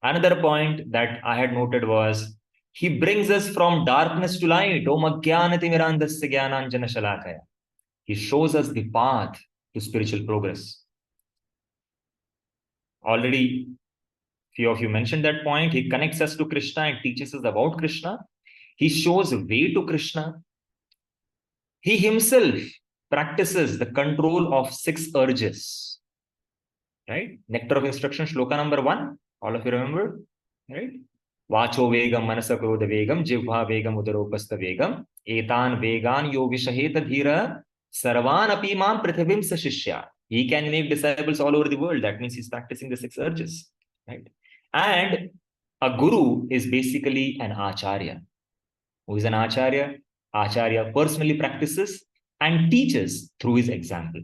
Another point that I had noted was, he brings us from darkness to light. Om Ajnanati Mirandasya Jnananjana Shalakaya. He shows us the path to spiritual progress. Already, few of you mentioned that point. He connects us to Krishna and teaches us about Krishna. He shows way to Krishna. He himself practices the control of 6 urges. Right? Nectar of Instruction, shloka number 1. All of you remember? Right? Vacho vegam manasa krodha vegam jivha vegam udaropastha vegam etan vegan yo vishaheta dhira sarvan api mam prithivim sashishya. He can make disciples all over the world. That means he's practicing the 6 urges. Right? And a guru is basically an acharya. Who is an acharya? Acharya personally practices and teaches through his example.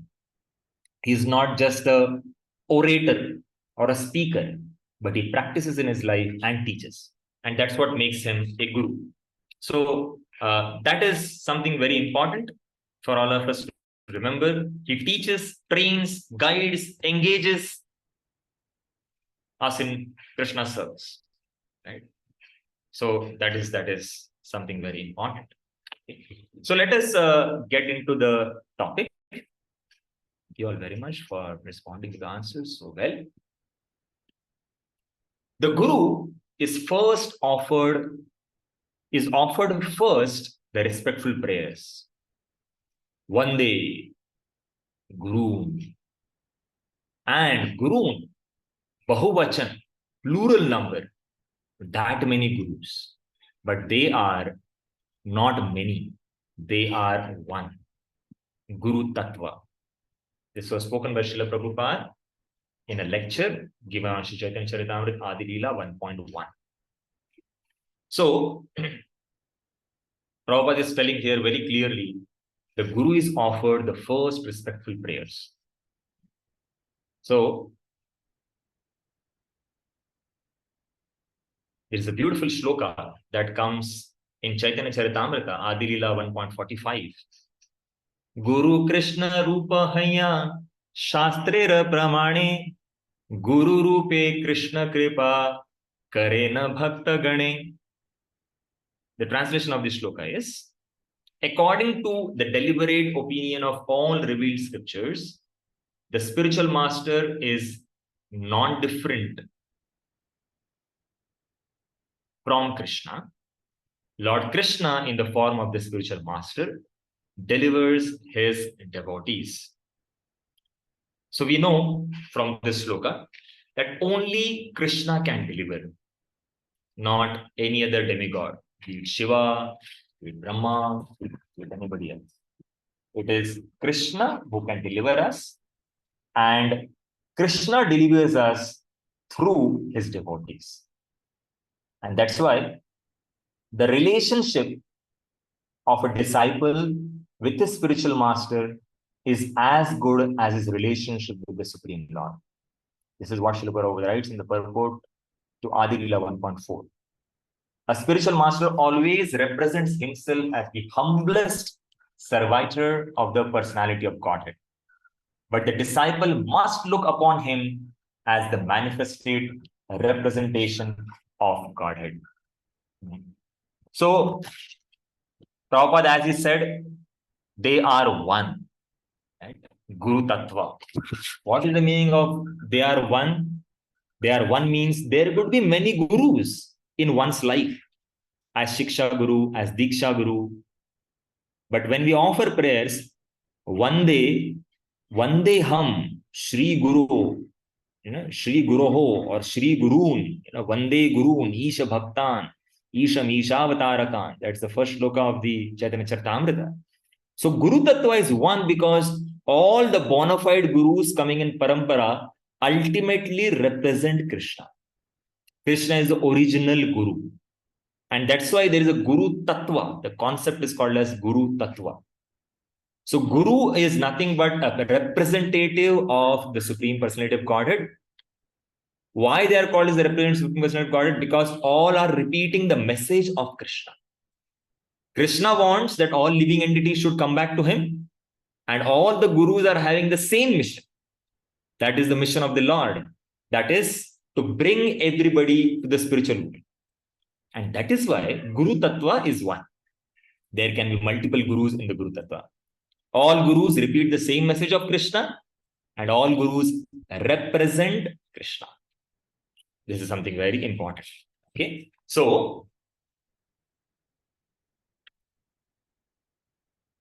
He is not just a orator or a speaker, but he practices in his life and teaches. And that's what makes him a guru. So that is something very important for all of us to remember. He teaches, trains, guides, engages us in Krishna's service. Right? So that is something very important. So let us get into the topic. Thank you all very much for responding to the answers so well. The Guru is offered first the respectful prayers. Vande Guru. And Guru, Bahuvachan, plural number, that many Gurus. But they are not many. They are one. Guru Tattva. This was spoken by Srila Prabhupada in a lecture given on Sri Chaitanya Charitamrita Adi Leela 1.1. So, Prabhupada is telling here very clearly, the Guru is offered the first respectful prayers. So, there is a beautiful shloka that comes in Chaitanya Charitamrita, Adi Lila 1.45. Guru Krishna Rupa Haya Shastrera Pramane Guru Rupe Krishna Kripa Karena Bhakta Gane. The translation of this shloka is, according to the deliberate opinion of all revealed scriptures, the spiritual master is non-different from Krishna. Lord Krishna, in the form of the spiritual master, delivers his devotees. So we know from this shloka that only Krishna can deliver, not any other demigod, be it Shiva, be it Brahma, be it anybody else. It is Krishna who can deliver us, and Krishna delivers us through his devotees. And that's why the relationship of a disciple with a spiritual master is as good as his relationship with the Supreme Lord. This is what Srila Prabhupada writes in the purport to Adi Lila 1.4. A spiritual master always represents himself as the humblest servitor of the personality of Godhead. But the disciple must look upon him as the manifested representation of Godhead. So, Prabhupada, as he said, they are one. Right? Guru Tattva. What is the meaning of they are one? They are one means there could be many gurus in one's life, as Shiksha Guru, as Diksha Guru. But when we offer prayers, Vande Ham, Shri Guru, Shri Guruho or Shri Gurun, Vande Gurun, Isha Bhaktan, Isha Mishavatarakan. That's the first shloka of the Chaitanya Charitamrita. So Guru Tattva is one because all the bona fide gurus coming in Parampara ultimately represent Krishna. Krishna is the original Guru. And that's why there is a Guru Tattva. The concept is called as Guru Tattva. So Guru is nothing but a representative of the Supreme Personality of Godhead. Why they are called as the representative of Supreme Personality of Godhead? Because all are repeating the message of Krishna. Krishna wants that all living entities should come back to him, and all the gurus are having the same mission. That is the mission of the Lord. That is to bring everybody to the spiritual world. And that is why Guru Tattva is one. There can be multiple gurus in the Guru Tattva. All gurus repeat the same message of Krishna, and all gurus represent Krishna. This is something very important. Okay, so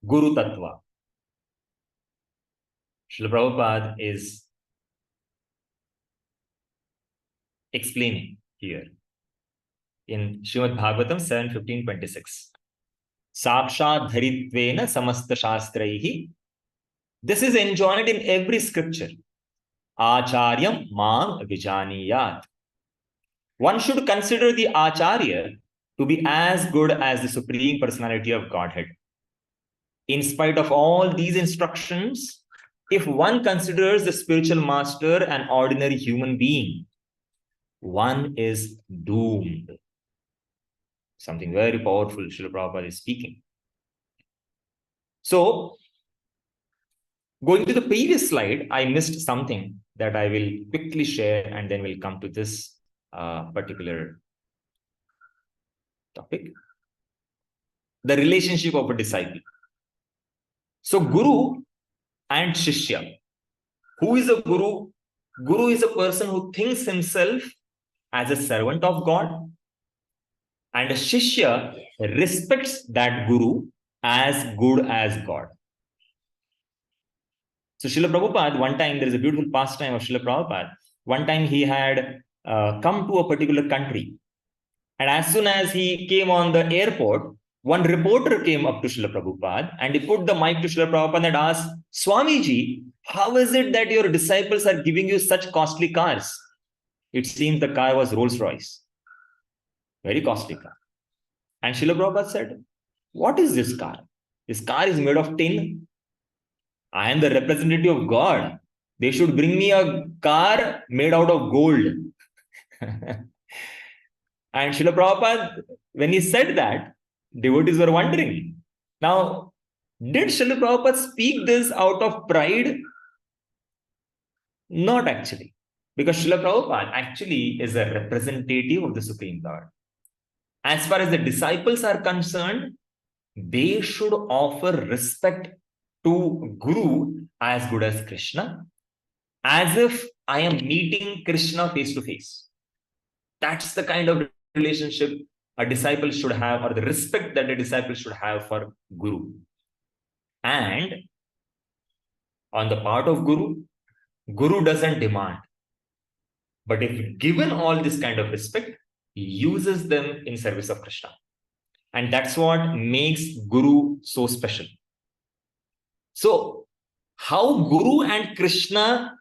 Guru Tattva. Srila Prabhupada is explaining here in Srimad Bhagavatam 7.15.26. Sakshat dharitvena samasta shastraihi. This is enjoined in every scripture. Acharyam mam vijaniyat. One should consider the Acharya to be as good as the Supreme Personality of Godhead. In spite of all these instructions, if one considers the spiritual master an ordinary human being, one is doomed. Something very powerful Srila Prabhupada is speaking. So, going to the previous slide, I missed something that I will quickly share, and then we'll come to this particular topic. The relationship of a disciple. So, Guru and Shishya. Who is a Guru? Guru is a person who thinks himself as a servant of God, and a Shishya respects that Guru as good as God. So Srila Prabhupada, one time, there is a beautiful pastime of Srila Prabhupada. One time he had come to a particular country. And as soon as he came on the airport, one reporter came up to Srila Prabhupada and he put the mic to Srila Prabhupada and asked, Swamiji, how is it that your disciples are giving you such costly cars? It seems the car was Rolls Royce. Very costly car. And Srila Prabhupada said, what is this car? This car is made of tin. I am the representative of God. They should bring me a car made out of gold. And Srila Prabhupada, when he said that, devotees were wondering. Now, did Srila Prabhupada speak this out of pride? Not actually. Because Srila Prabhupada actually is a representative of the Supreme Lord. As far as the disciples are concerned, they should offer respect to Guru as good as Krishna, as if I am meeting Krishna face to face. That's the kind of relationship a disciple should have, or the respect that a disciple should have for Guru. And on the part of Guru, Guru doesn't demand. But if given all this kind of respect, he uses them in service of Krishna. And that's what makes Guru so special. So, how Guru and Krishna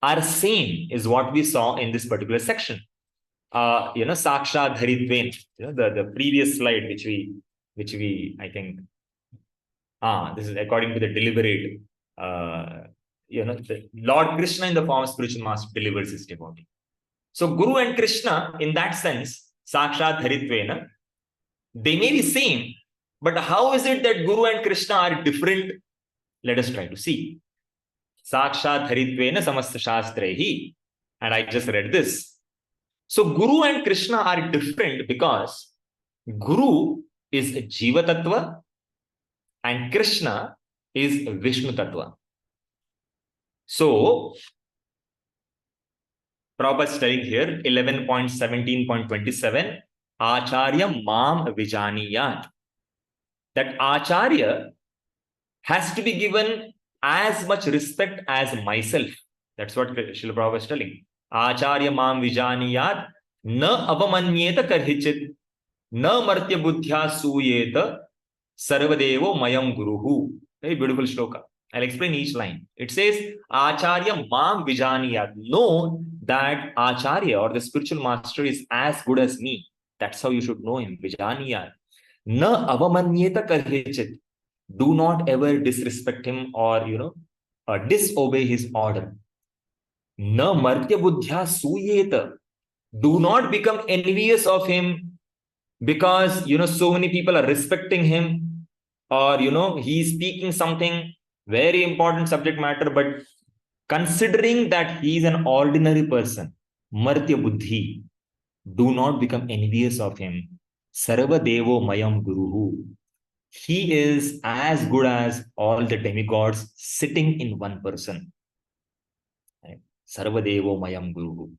are same is what we saw in this particular section. Sakshat Dharitven, the previous slide which we I think, this is according to the deliberate, the Lord Krishna in the form of spiritual master delivers his devotee. So Guru and Krishna, in that sense, Sakshat Dharitven, they may be same, but how is it that Guru and Krishna are different? Let us try to see. Sakshat Dharitven samasta shastrehi. And I just read this. So Guru and Krishna are different because Guru is Jiva Tattva and Krishna is Vishnu Tattva. So, Prabhupada studying here, 11.17.27, Acharya Mam Vijaniyat. That Acharya has to be given as much respect as myself. That's what Srila Prabhupada is telling. Acharya Mam Vijaniyat na avamanyeta karhichit na martya buddhya suyeta sarvadevo mayam guruhu. Very beautiful shloka. I'll explain each line. It says, Acharya Mam Vijaniyat. Know that Acharya or the spiritual master is as good as me. That's how you should know him. Vijaniyat. Na avamanyeta karhichit. Do not ever disrespect him or, disobey his order. Na martya buddhya suyeta. Do not become envious of him because, so many people are respecting him or, he's speaking something very important subject matter, but considering that he is an ordinary person, martya buddhi, do not become envious of him. Sarva devo mayam guruhu. He is as good as all the demigods sitting in one person. Right? Sarva devo mayam guruhu.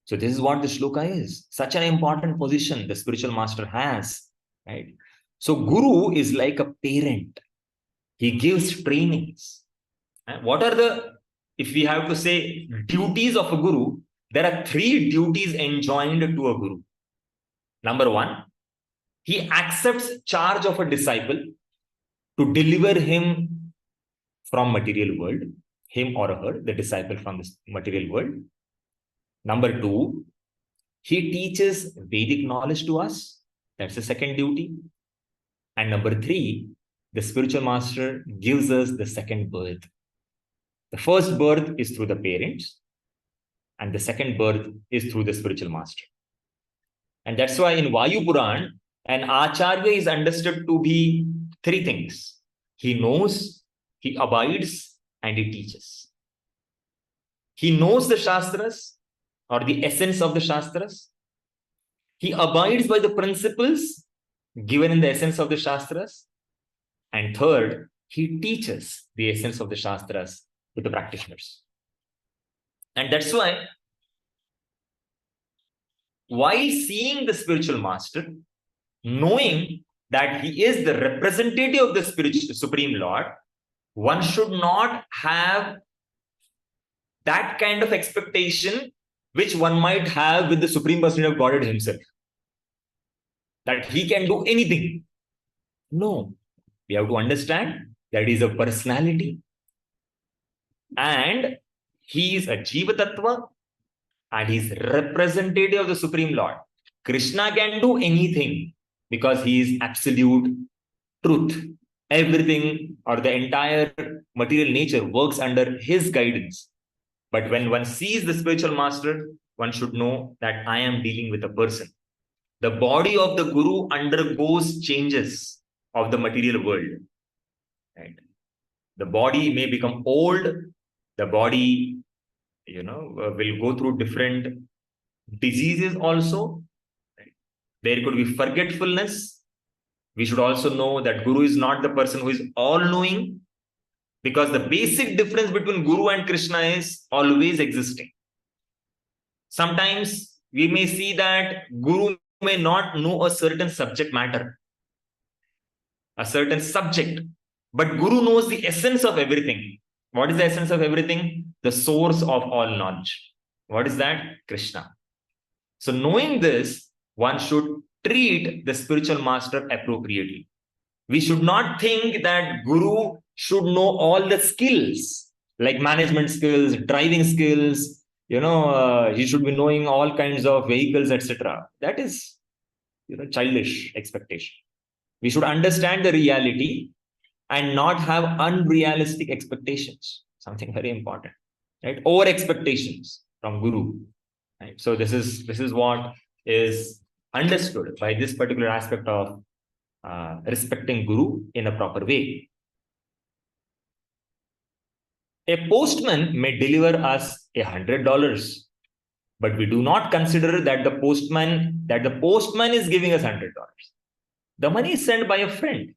So this is what the shloka is. Such an important position the spiritual master has. Right? So Guru is like a parent. He gives trainings. And what are the, if we have to say, duties of a Guru, there are 3 duties enjoined to a Guru. Number 1, he accepts charge of a disciple to deliver him from material world, him or her, the disciple from this material world. Number 2, he teaches Vedic knowledge to us. That's the second duty. And number 3, the spiritual master gives us the second birth. The first birth is through the parents, and the second birth is through the spiritual master. And that's why in Vayu Puran, an Acharya is understood to be 3 things. He knows, he abides, and he teaches. He knows the Shastras, or the essence of the Shastras. He abides by the principles given in the essence of the Shastras. And third, he teaches the essence of the Shastras to the practitioners. And that's why, while seeing the spiritual master, knowing that he is the representative of the spiritual Supreme Lord, one should not have that kind of expectation which one might have with the Supreme Personality of Godhead himself. That he can do anything. No. We have to understand that he is a personality. And he is a Jiva Tattva. And he is representative of the Supreme Lord. Krishna can do anything because he is absolute truth. Everything or the entire material nature works under his guidance. But when one sees the spiritual master, one should know that I am dealing with a person. The body of the guru undergoes changes of the material world. Right? The body may become old. The body, will go through different diseases also. Right? There could be forgetfulness. We should also know that Guru is not the person who is all-knowing, because the basic difference between Guru and Krishna is always existing. Sometimes we may see that Guru may not know a certain subject matter, a certain subject, but Guru knows the essence of everything. What is the essence of everything? The source of all knowledge. What is that? Krishna. So knowing this, one should treat the spiritual master appropriately. We should not think that Guru should know all the skills, like management skills, driving skills, he should be knowing all kinds of vehicles, etc. That is, childish expectation. We should understand the reality and not have unrealistic expectations. Something very important, right? Over expectations from Guru. Right? So this is what is understood by this particular aspect of respecting Guru in a proper way. A postman may deliver us $100, but we do not consider that the postman is giving us $100. The money is sent by a friend,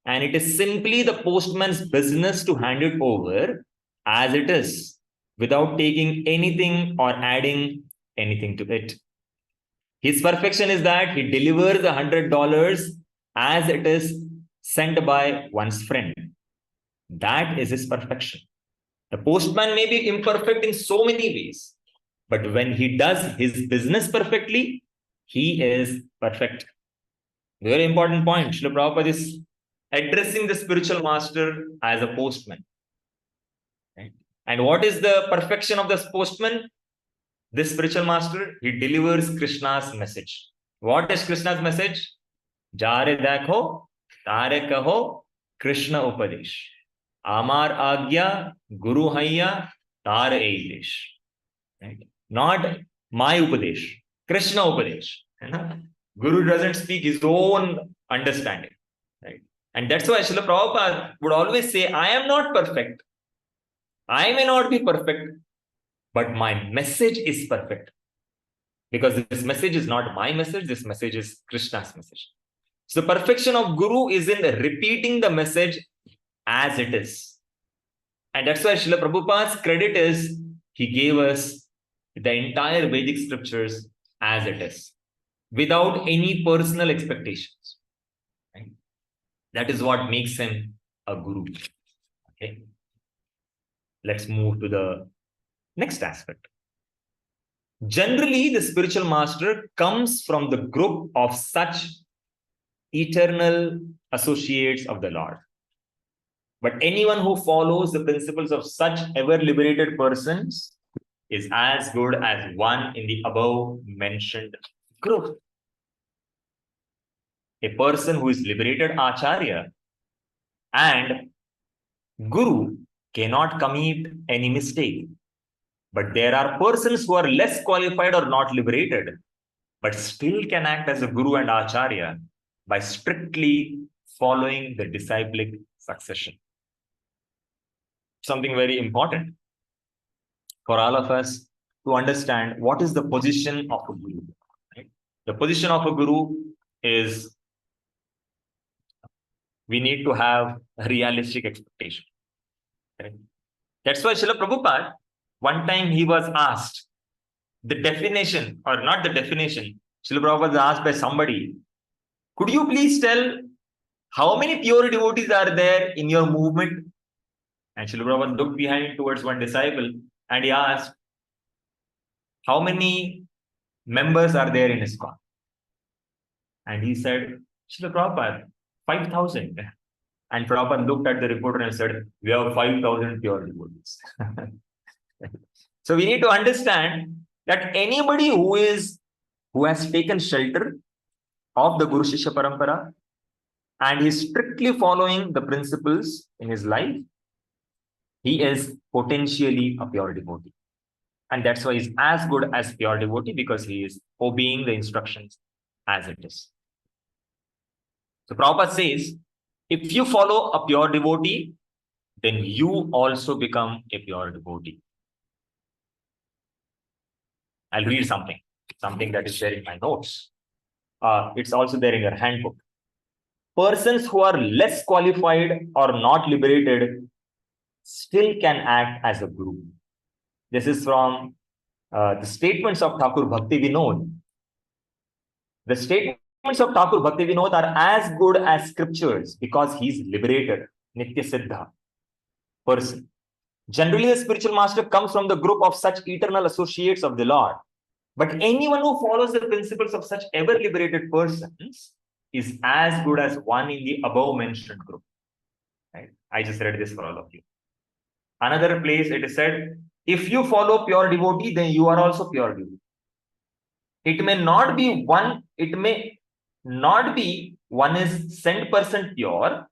and it is simply the postman's business to hand it over as it is, without taking anything or adding anything to it. His perfection is that he delivers $100 as it is sent by one's friend. That is his perfection. The postman may be imperfect in so many ways, but when he does his business perfectly, he is perfect. Very important point. Srila Prabhupada is addressing the spiritual master as a postman. Right? And what is the perfection of this postman? This spiritual master, he delivers Krishna's message. What is Krishna's message? Jare dekho, tare kaho, Krishna upadesh. Amar agya, Guru hayya, tar eidesh. Right? Not my upadesh, Krishna upadesh. Guru doesn't speak his own understanding. Right? And that's why Srila Prabhupada would always say, I am not perfect. I may not be perfect, but my message is perfect. Because this message is not my message, this message is Krishna's message. So the perfection of Guru is in repeating the message as it is. And that's why Srila Prabhupada's credit is, he gave us the entire Vedic scriptures as it is, without any personal expectations. Right? That is what makes him a Guru. Okay. Let's move to the next aspect. Generally, the spiritual master comes from the group of such eternal associates of the Lord. But anyone who follows the principles of such ever-liberated persons is as good as one in the above mentioned group. A person who is liberated Acharya and Guru cannot commit any mistake. But there are persons who are less qualified or not liberated, but still can act as a Guru and Acharya by strictly following the disciplic succession. Something very important for all of us to understand what is the position of a Guru. Right? The position of a Guru is, we need to have a realistic expectation. Right? That's why Srila Prabhupada, one time he was asked the definition, or not the definition, Srila Prabhupada was asked by somebody, could you please tell how many pure devotees are there in your movement? And Srila Prabhupada looked behind towards one disciple and he asked, how many members are there in ISKCON? And he said, Srila Prabhupada, 5,000. And Prabhupada looked at the reporter and said, we have 5,000 pure devotees. So we need to understand that anybody who has taken shelter of the Guru Shishya Parampara and he's strictly following the principles in his life, he is potentially a pure devotee. And that's why he's as good as pure devotee, because he is obeying the instructions as it is. So Prabhupada says, if you follow a pure devotee, then you also become a pure devotee. I'll read something that is there in my notes. It's also there in your handbook. Persons who are less qualified or not liberated still can act as a guru. This is from the statements of Thakur Bhakti Vinod. The statements of Thakur Bhakti Vinod are as good as scriptures because he's liberated, Nitya Siddha person. Generally, a spiritual master comes from the group of such eternal associates of the Lord. But anyone who follows the principles of such ever liberated persons is as good as one in the above mentioned group. Right? I just read this for all of you. Another place it is said, if you follow pure devotee, then you are also pure devotee. It may not be one is 100% pure,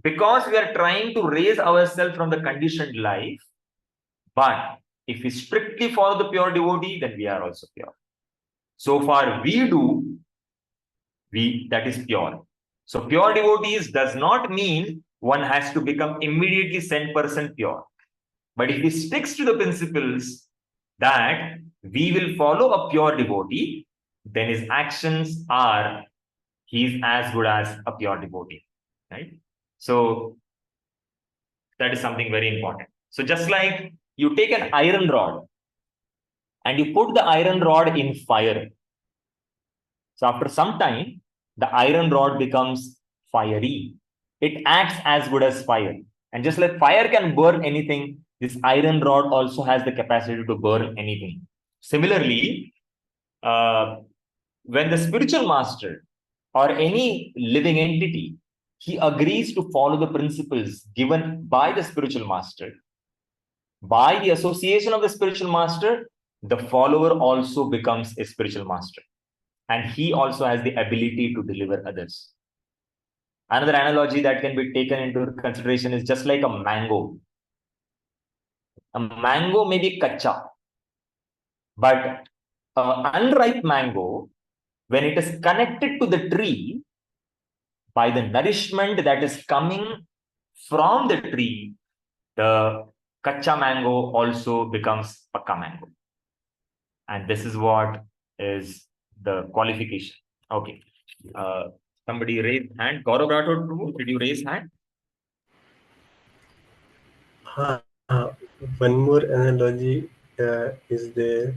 because we are trying to raise ourselves from the conditioned life. But if we strictly follow the pure devotee, then we are also pure. So far that is pure. So pure devotees does not mean one has to become immediately 100% pure. But if he sticks to the principles that we will follow a pure devotee, then his actions are, he is as good as a pure devotee. Right? So that is something very important. So just like you take an iron rod and you put the iron rod in fire. So after some time, the iron rod becomes fiery. It acts as good as fire. And just like fire can burn anything, this iron rod also has the capacity to burn anything. Similarly, when the spiritual master or any living entity, he agrees to follow the principles given by the spiritual master, by the association of the spiritual master, the follower also becomes a spiritual master. And he also has the ability to deliver others. Another analogy that can be taken into consideration is just like a mango. A mango may be kacha, but an unripe mango, when it is connected to the tree, by the nourishment that is coming from the tree, the kacha mango also becomes pakka mango. And this is what is the qualification. Okay. Somebody raised hand. Gaurav Rathod, did you raise hand? One more analogy is there,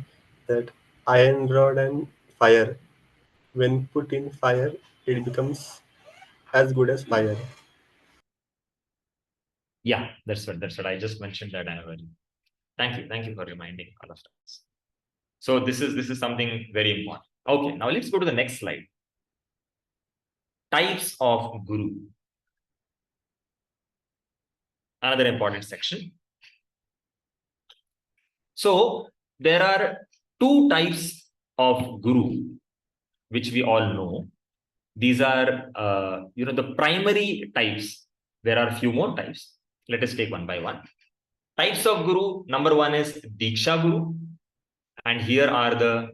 that iron rod and fire. When put in fire, it becomes as good as fire. Yeah, that's what I just mentioned that analogy. Thank you for reminding all of us. So this is something very important. Okay, now let's go to the next slide. Types of guru. Another important section. So there are two types of guru, which we all know. These are the primary types. There are a few more types. Let us take one by one. Types of guru. Number one is Diksha Guru. And here are the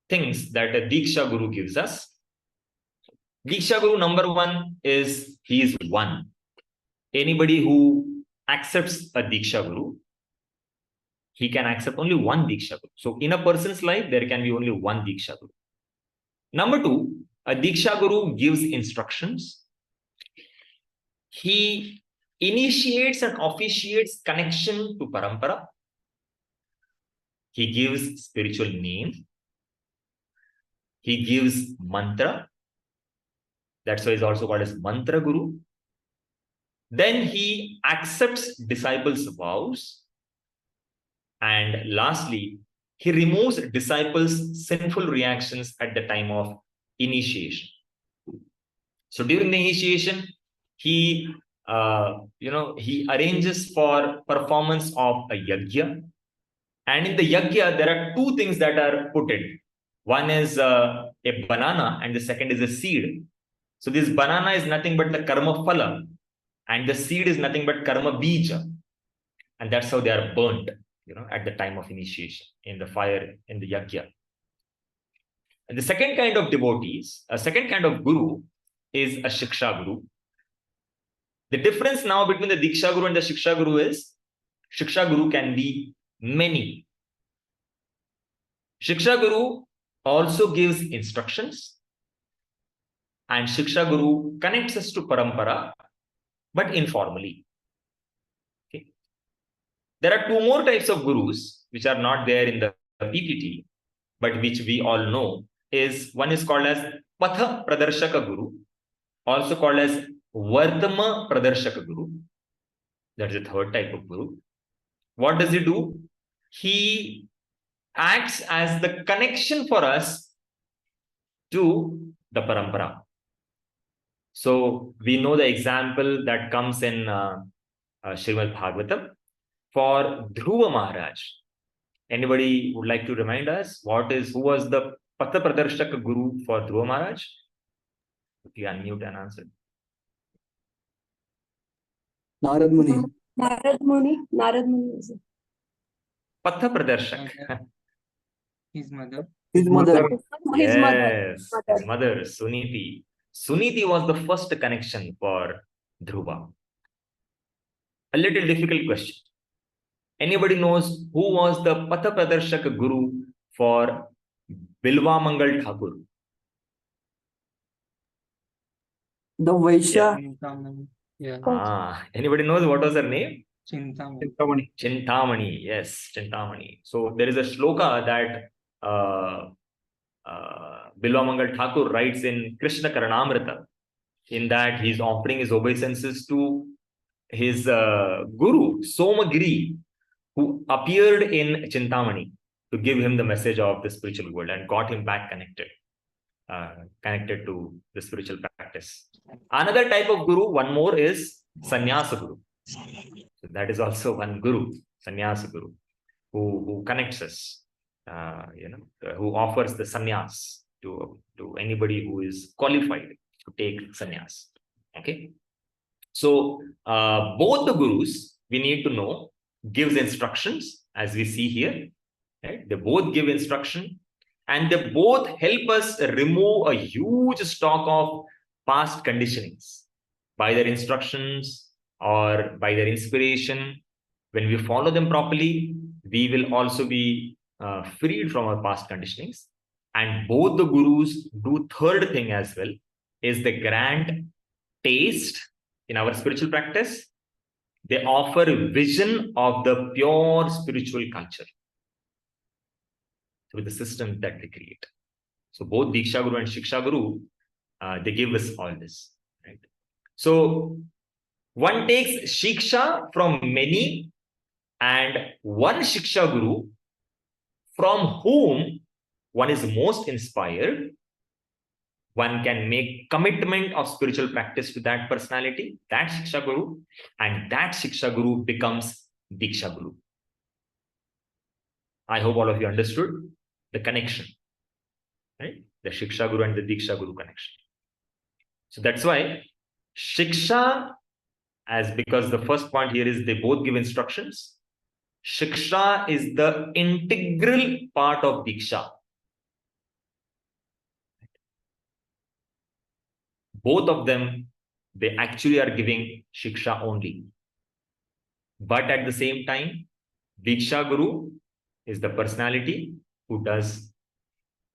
things that a Diksha Guru gives us. Diksha Guru number one is, he is one. Anybody who accepts a Diksha Guru, he can accept only one Diksha Guru. So in a person's life, there can be only one Diksha Guru. Number two, a Diksha Guru gives instructions. He initiates and officiates connection to Parampara. He gives spiritual name. He gives mantra. That's why he's also called as Mantra Guru. Then he accepts disciples' vows. And lastly, he removes disciples' sinful reactions at the time of initiation. So during the initiation, he arranges for performance of a yajna. And in the yajna, there are two things that are put in. One is a banana and the second is a seed. So this banana is nothing but the karma phala, and the seed is nothing but karma bija. And that's how they are burnt, at the time of initiation in the fire, in the yajna. And the second kind of devotees, a second kind of guru is a Shiksha Guru. The difference now between the Diksha Guru and the Shiksha Guru is Shiksha Guru can be many. Shiksha Guru also gives instructions, and Shiksha Guru connects us to Parampara, but informally. Okay. There are two more types of gurus which are not there in the PPT, but which we all know. One is called as Patha Pradarshaka Guru, also called as Vardhama Pradarshaka Guru. That is the third type of guru. What does he do? He acts as the connection for us to the parampara. So we know the example that comes in Srimad Bhagavatam for Dhruva Maharaj. Anybody would like to remind us who was the Patha Pradarshaka Guru for Dhruva Maharaj? You unmute and answer. Narad Muni. Narad Muni is it? Patha Pradarshak. His mother. His mother. Yes, his mother, Suniti. Suniti was the first connection for Dhruva. A little difficult question. Anybody knows who was the Patha Pradarshaka Guru for Bilva Mangal Thakur? The Vaishya. Yeah. Anybody knows what was her name? Chintamani. Chintamani, yes, Chintamani. So there is a shloka that Bilva Mangal Thakur writes in Krishna Karanamrita, in that he's offering his obeisances to his guru, Somagiri, who appeared in Chintamani to give him the message of the spiritual world and got him back connected to the spiritual practice. Another type of guru, one more, is Sannyasa Guru. So that is also one guru, Sannyasa Guru, who connects us, who offers the sannyas to anybody who is qualified to take sannyas. Okay. So both the gurus, we need to know, gives instructions, as we see here. Right? They both give instruction, and they both help us remove a huge stock of past conditionings by their instructions or by their inspiration. When we follow them properly, we will also be freed from our past conditionings. And both the gurus do third thing as well, is the grant taste in our spiritual practice. They offer a vision of the pure spiritual culture through the systems that they create. So both Diksha Guru and Shiksha Guru, they give us all this. Right? So one takes Shiksha from many, and one Shiksha Guru from whom one is most inspired. One can make commitment of spiritual practice to that personality, that Shiksha Guru, and that Shiksha Guru becomes Diksha Guru. I hope all of you understood the connection, right? The Shiksha Guru and the Diksha Guru connection. So that's why Shiksha, because the first point here is they both give instructions. Shiksha is the integral part of Diksha. Both of them, they actually are giving Shiksha only. But at the same time, Diksha Guru is the personality who does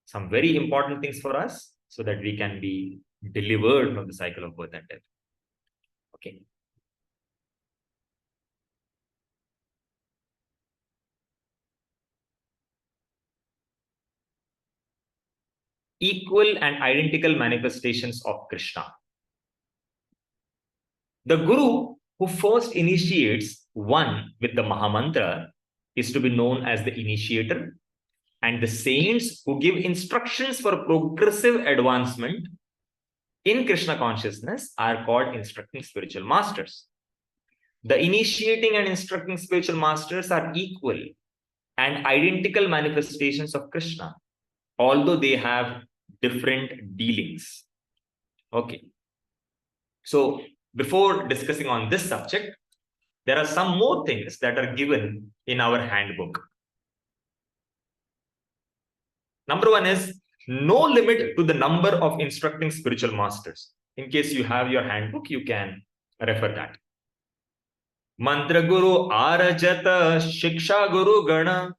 some very important things for us so that we can be delivered from the cycle of birth and death. Okay. Equal and identical manifestations of Krishna. The Guru who first initiates one with the Mahamantra is to be known as the initiator, and the saints who give instructions for progressive advancement in Krishna consciousness are called instructing spiritual masters. The initiating and instructing spiritual masters are equal and identical manifestations of Krishna. although they have different dealings. Okay. So before discussing on this subject, there are some more things that are given in our handbook. Number one is no limit to the number of instructing spiritual masters. In case you have your handbook, you can refer that. Mantra Guru Arajata Shiksha Guru Gana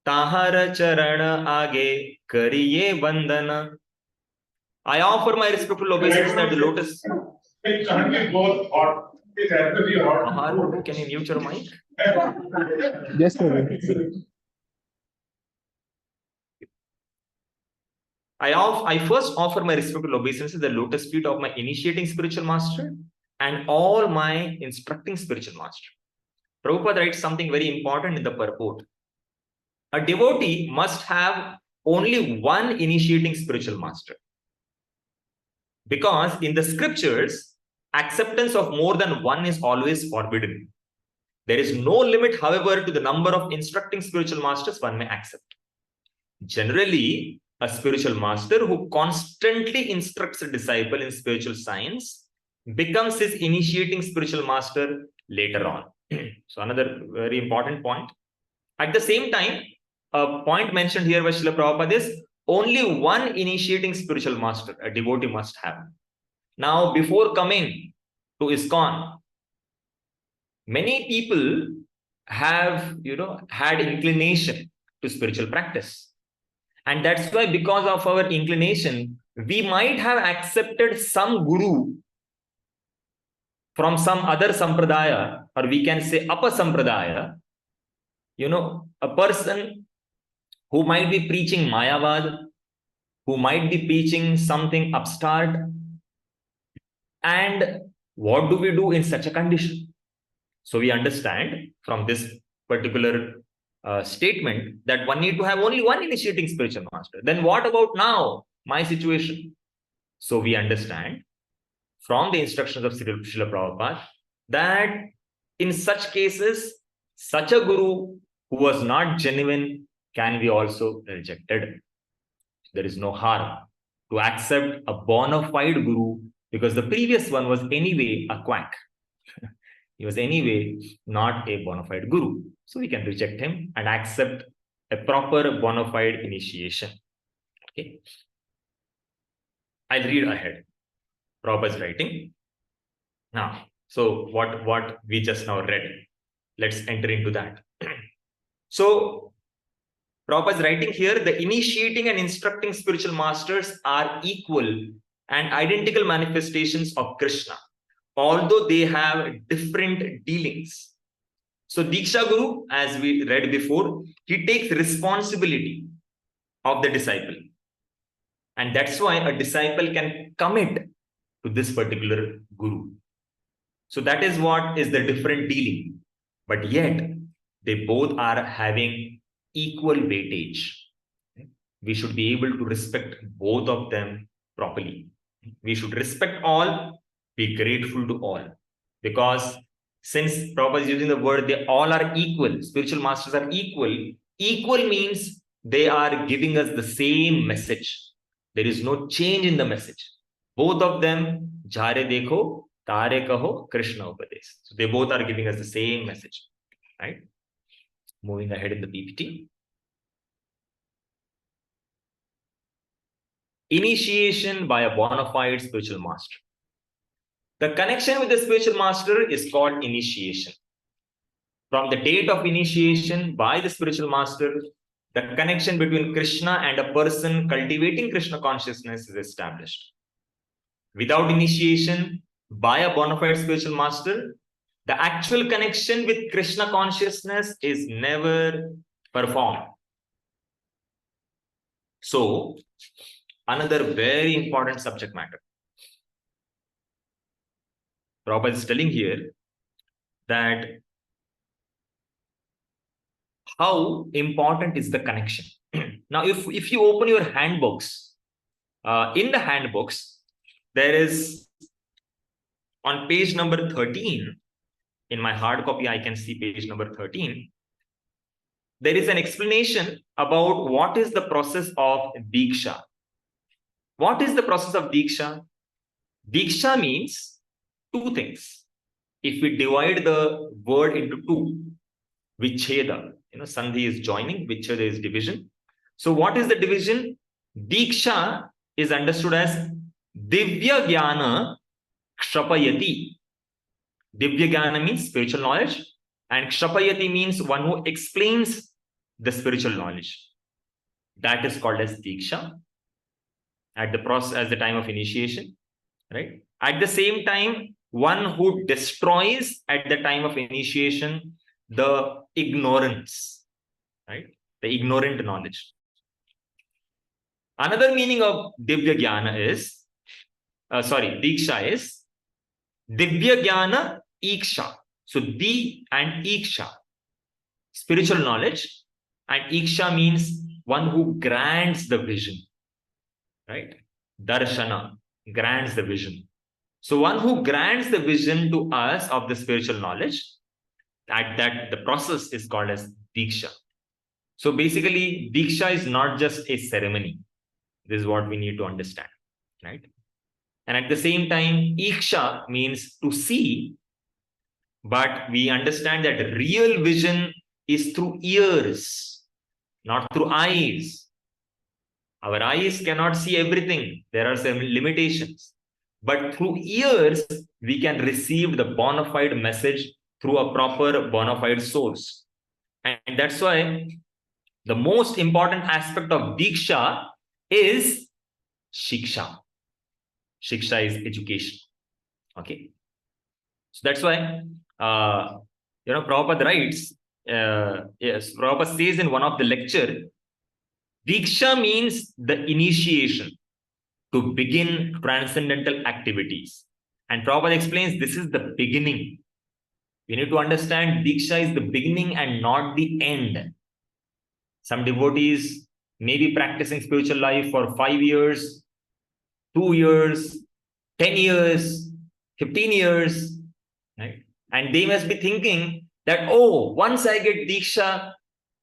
Tahara Charana Age Kariye Bandana. I offer my respectful obeisance that the lotus. Mahar Prabhu, can you mute your mic? Yes, Prabhu. I first offer my respectful obeisance to the lotus feet of my initiating spiritual master and all my instructing spiritual master. Prabhupada writes something very important in the purport. A devotee must have only one initiating spiritual master. Because in the scriptures, acceptance of more than one is always forbidden. There is no limit, however, to the number of instructing spiritual masters one may accept. Generally, a spiritual master who constantly instructs a disciple in spiritual science becomes his initiating spiritual master later on. So another very important point. At the same time, a point mentioned here by Srila Prabhupada is only one initiating spiritual master a devotee must have. Now, before coming to ISKCON, many people have, had inclination to spiritual practice. And that's why, because of our inclination, we might have accepted some guru from some other sampradaya, or we can say upper sampradaya, a person who might be preaching Mayavad, who might be preaching something upstart. And what do we do in such a condition? So we understand from this particular statement that one need to have only one initiating spiritual master. Then what about now, my situation? So we understand from the instructions of Srila Prabhupada that in such cases, such a guru who was not genuine can be also rejected. There is no harm to accept a bona fide guru, because the previous one was anyway a quack. He was anyway not a bona fide guru. So we can reject him and accept a proper bona fide initiation. Okay. I'll read ahead. Prabhupada's writing. Now, so what we just now read, let's enter into that. So Prabhupada is writing here, the initiating and instructing spiritual masters are equal and identical manifestations of Krishna, although they have different dealings. So Diksha Guru, as we read before, he takes responsibility of the disciple. And that's why a disciple can commit to this particular guru. So that is what is the different dealing. But yet, they both are having equal weightage. We should be able to respect both of them properly. We should respect all, be grateful to all. Because since Prabhupada is using the word, they all are equal, spiritual masters are equal. Equal means they are giving us the same message. There is no change in the message. Both of them, Jhare Dekho, Tare Kaho, Krishna Upadesh. So they both are giving us the same message. Right? Moving ahead in the PPT. Initiation by a bona fide spiritual master. The connection with the spiritual master is called initiation. From the date of initiation by the spiritual master, the connection between Krishna and a person cultivating Krishna consciousness is established. Without initiation by a bona fide spiritual master, the actual connection with Krishna consciousness is never performed. So, another very important subject matter. Prabhupada is telling here that how important is the connection. Now, if you open your handbooks, in the handbooks, there is on page number 13, in my hard copy, I can see page number 13. there is an explanation about what is the process of Diksha. What is the process of Diksha? Diksha means two things. If we divide the word into two, Vicheda, Sandhi is joining, Vicheda is division. So what is the division? Diksha is understood as Divya Jnana Kshapayati. Divya Jnana means spiritual knowledge, and Kshapayati means one who explains the spiritual knowledge. That is called as Diksha at the process, at the time of initiation, right? At the same time, one who destroys at the time of initiation the ignorance, right? The ignorant knowledge. Another meaning of Divya Jnana is, Diksha is Divya Jnana Iksha. So Di and Iksha, spiritual knowledge, and Iksha means one who grants the vision, right? Darshana, grants the vision. So one who grants the vision to us of the spiritual knowledge, that the process is called as Diksha. So basically, Diksha is not just a ceremony. This is what we need to understand, right? And at the same time, Iksha means to see, but we understand that real vision is through ears, not through eyes. Our eyes cannot see everything. There are some limitations. But through ears, we can receive the bona fide message through a proper bona fide source. And that's why the most important aspect of Diksha is Shiksha. Shiksha is education. Okay. So that's why, Prabhupada writes, Prabhupada says in one of the lecture, Diksha means the initiation to begin transcendental activities. And Prabhupada explains this is the beginning. We need to understand Diksha is the beginning and not the end. Some devotees may be practicing spiritual life for 5 years, 2 years, 10 years, 15 years, right? And they must be thinking that, oh, once I get Diksha,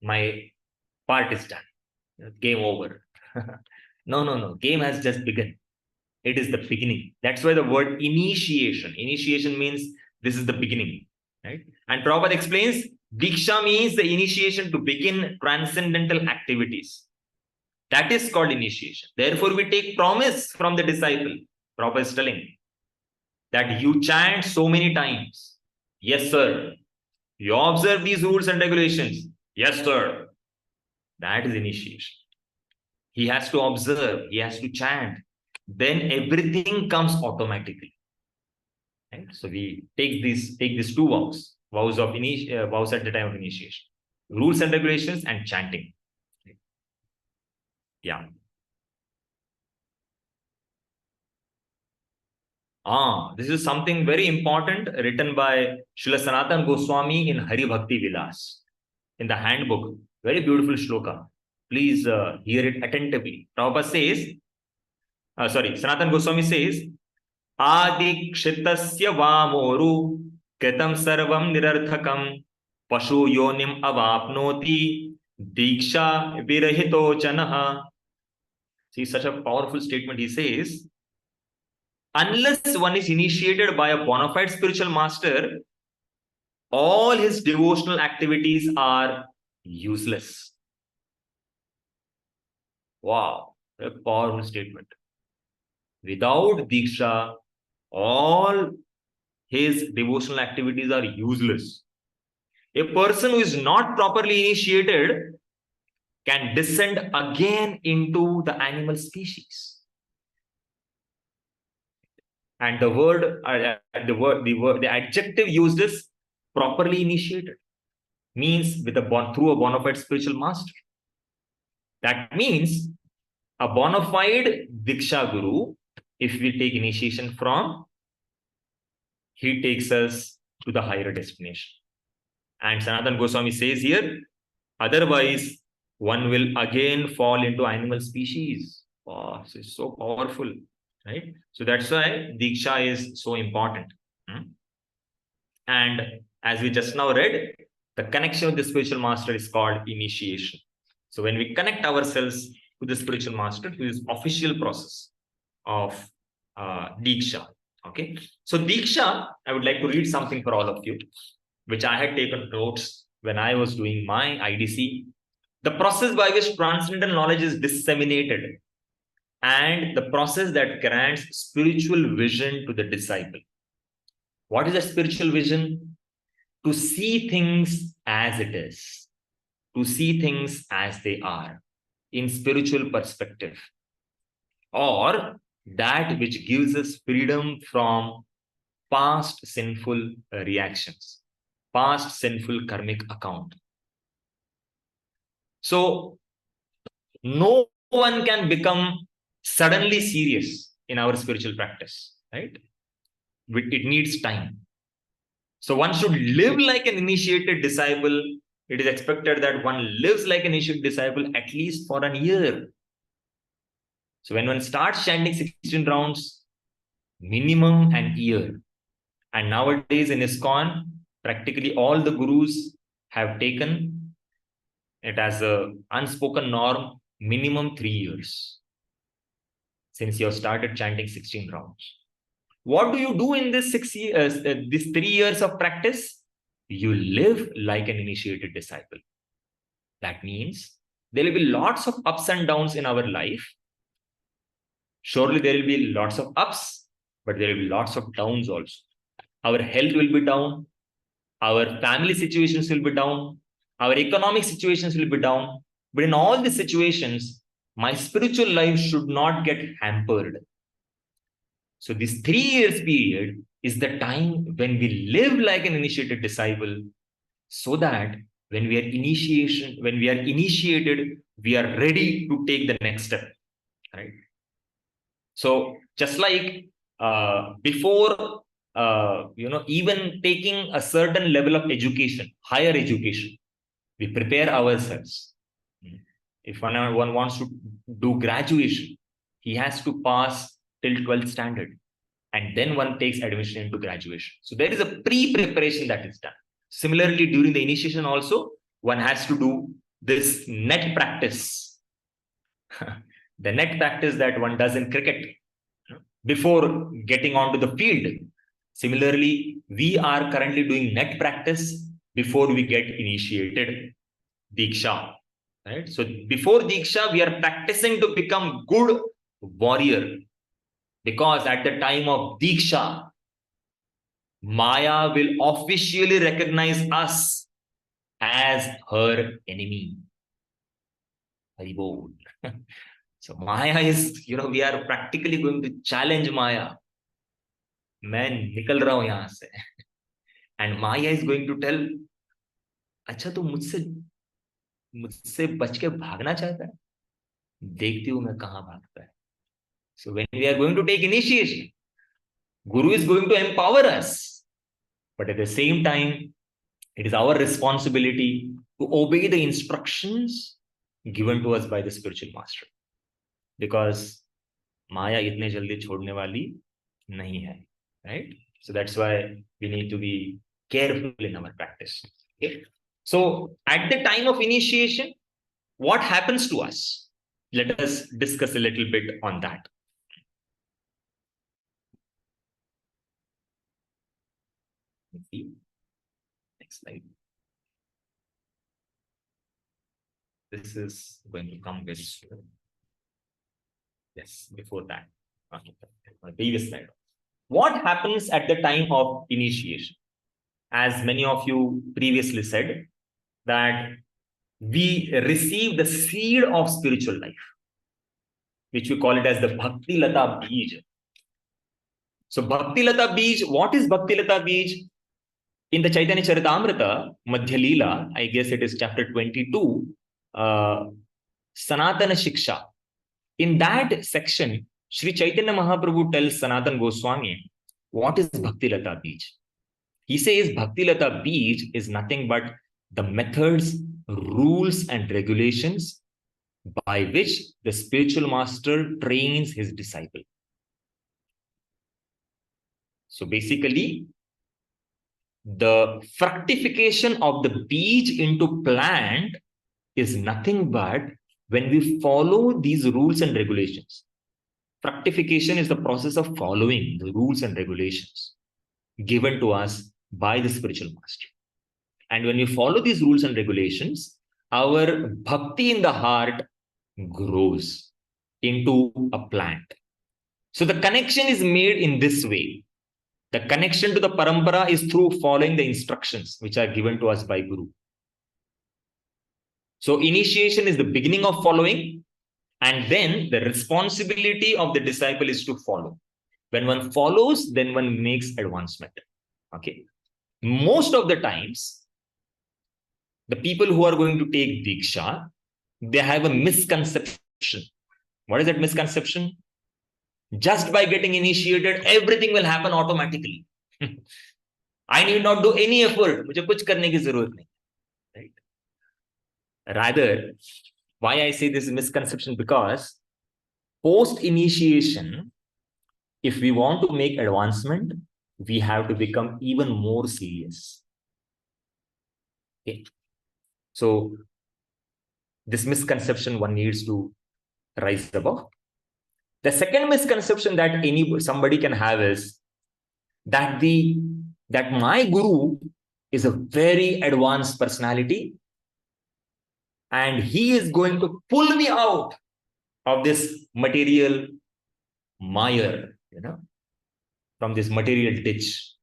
my part is done. Game over. No. Game has just begun. It is the beginning. That's why the word initiation. Initiation means this is the beginning, right? And Prabhupada explains, Diksha means the initiation to begin transcendental activities. That is called initiation. Therefore, we take promise from the disciple. Prabhupada is telling that you chant so many times. Yes, sir. You observe these rules and regulations. Yes, sir. That is initiation. He has to observe. He has to chant. Then everything comes automatically. Right? So we take these two vows. Vows at the time of initiation. Rules and regulations and chanting. Yeah. This is something very important written by Srila Sanatana Goswami in Hari Bhakti Vilas. In the handbook, very beautiful shloka. Please hear it attentively. Prabhupada says, Sanatana Goswami says, Adi Kshitasya Vamoru Kritam Sarvam Nirarthakam Pashu Yonim Avapnoti Diksha Virahito Janaha. See, such a powerful statement. He says, unless one is initiated by a bona fide spiritual master, all his devotional activities are useless. Wow, a powerful statement. Without Diksha, all his devotional activities are useless. A person who is not properly initiated can descend again into the animal species. And the adjective used is properly initiated, means through a bona fide spiritual master. That means a bona fide Diksha Guru, if we take initiation from, he takes us to the higher destination. And Sanatana Goswami says here, otherwise one will again fall into animal species. Wow, this is so powerful, right? So that's why Diksha is so important. And as we just now read, The connection with the spiritual master is called initiation. So when we connect ourselves to the spiritual master, it is official process of Diksha. Okay. So Diksha, I would like to read something for all of you, which I had taken notes when I was doing my IDC. The process by which transcendental knowledge is disseminated and the process that grants spiritual vision to the disciple. What is a spiritual vision? To see things as it is, to see things as they are in spiritual perspective, or that which gives us freedom from past sinful reactions, past sinful karmic account. So no one can become suddenly serious in our spiritual practice, right? It needs time. So one should live like an initiated disciple. It is expected that one lives like an initiated disciple at least for a year. So when one starts chanting 16 rounds, minimum an year. And nowadays in ISKCON, practically all the gurus have taken it as an unspoken norm, minimum 3 years since you have started chanting 16 rounds. What do you do in this 3 years of practice? You live like an initiated disciple. That means there will be lots of ups and downs in our life. Surely there will be lots of ups, but there will be lots of downs also. Our health will be down. Our family situations will be down. Our economic situations will be down. But in all these situations, my spiritual life should not get hampered. So this 3 years period is the time when we live like an initiated disciple, so that when we are initiated, we are ready to take the next step, right? So just like before, even taking a certain level of education, higher education, we prepare ourselves. If one wants to do graduation, he has to pass till 12th standard, and then one takes admission into graduation. So there is a pre-preparation that is done. Similarly, during the initiation also, one has to do this net practice. The net practice that one does in cricket before getting onto the field. Similarly, we are currently doing net practice before we get initiated Diksha. Right? So before Diksha, we are practicing to become good warrior. Because at the time of Diksha, Maya will officially recognize us as her enemy. Very bold. So Maya is, we are practically going to challenge Maya. मैं निकल रहा हूं यहां से. And Maya is going to tell, अच्छा तो मुझसे बच के भागना चाहता है? देखती हूं मैं कहां भागता है. So when we are going to take initiation, Guru is going to empower us. But at the same time, it is our responsibility to obey the instructions given to us by the spiritual master. Because Maya itne jaldi chhodne wali nahi hai, right? So that's why we need to be careful in our practice. Okay? So at the time of initiation, what happens to us? Let us discuss a little bit on that. Next slide. This is going to come very soon. Yes, before that. Okay. On the previous slide. What happens at the time of initiation? As many of you previously said, that we receive the seed of spiritual life, which we call it as the Bhakti Lata Bij. So Bhakti Lata Bij, what is Bhakti Lata Bij? In the Chaitanya Charitamrita, Madhya Leela, I guess it is chapter 22, Sanatana Shiksha. In that section, Sri Chaitanya Mahaprabhu tells Sanatana Goswami, what is Bhakti Lata Bij? He says Bhakti Lata Bij is nothing but the methods, rules and regulations by which the spiritual master trains his disciple. So basically, the fructification of the beej into plant is nothing but when we follow these rules and regulations. Fructification is the process of following the rules and regulations given to us by the spiritual master. And when we follow these rules and regulations, our bhakti in the heart grows into a plant. So the connection is made in this way. The connection to the parampara is through following the instructions which are given to us by Guru. So initiation is the beginning of following, and then the responsibility of the disciple is to follow. When one follows, then one makes advancement. Okay. Most of the times, the people who are going to take Diksha, they have a misconception. What is that misconception? Just by getting initiated, everything will happen automatically. I need not do any effort. मुझे कुछ करने की जरूरत नहीं. Right? Rather, why I say this is misconception, because post-initiation, if we want to make advancement, we have to become even more serious. Okay. So this misconception one needs to rise above. The second misconception that somebody can have is that my guru is a very advanced personality and he is going to pull me out of this material mire, from this material ditch.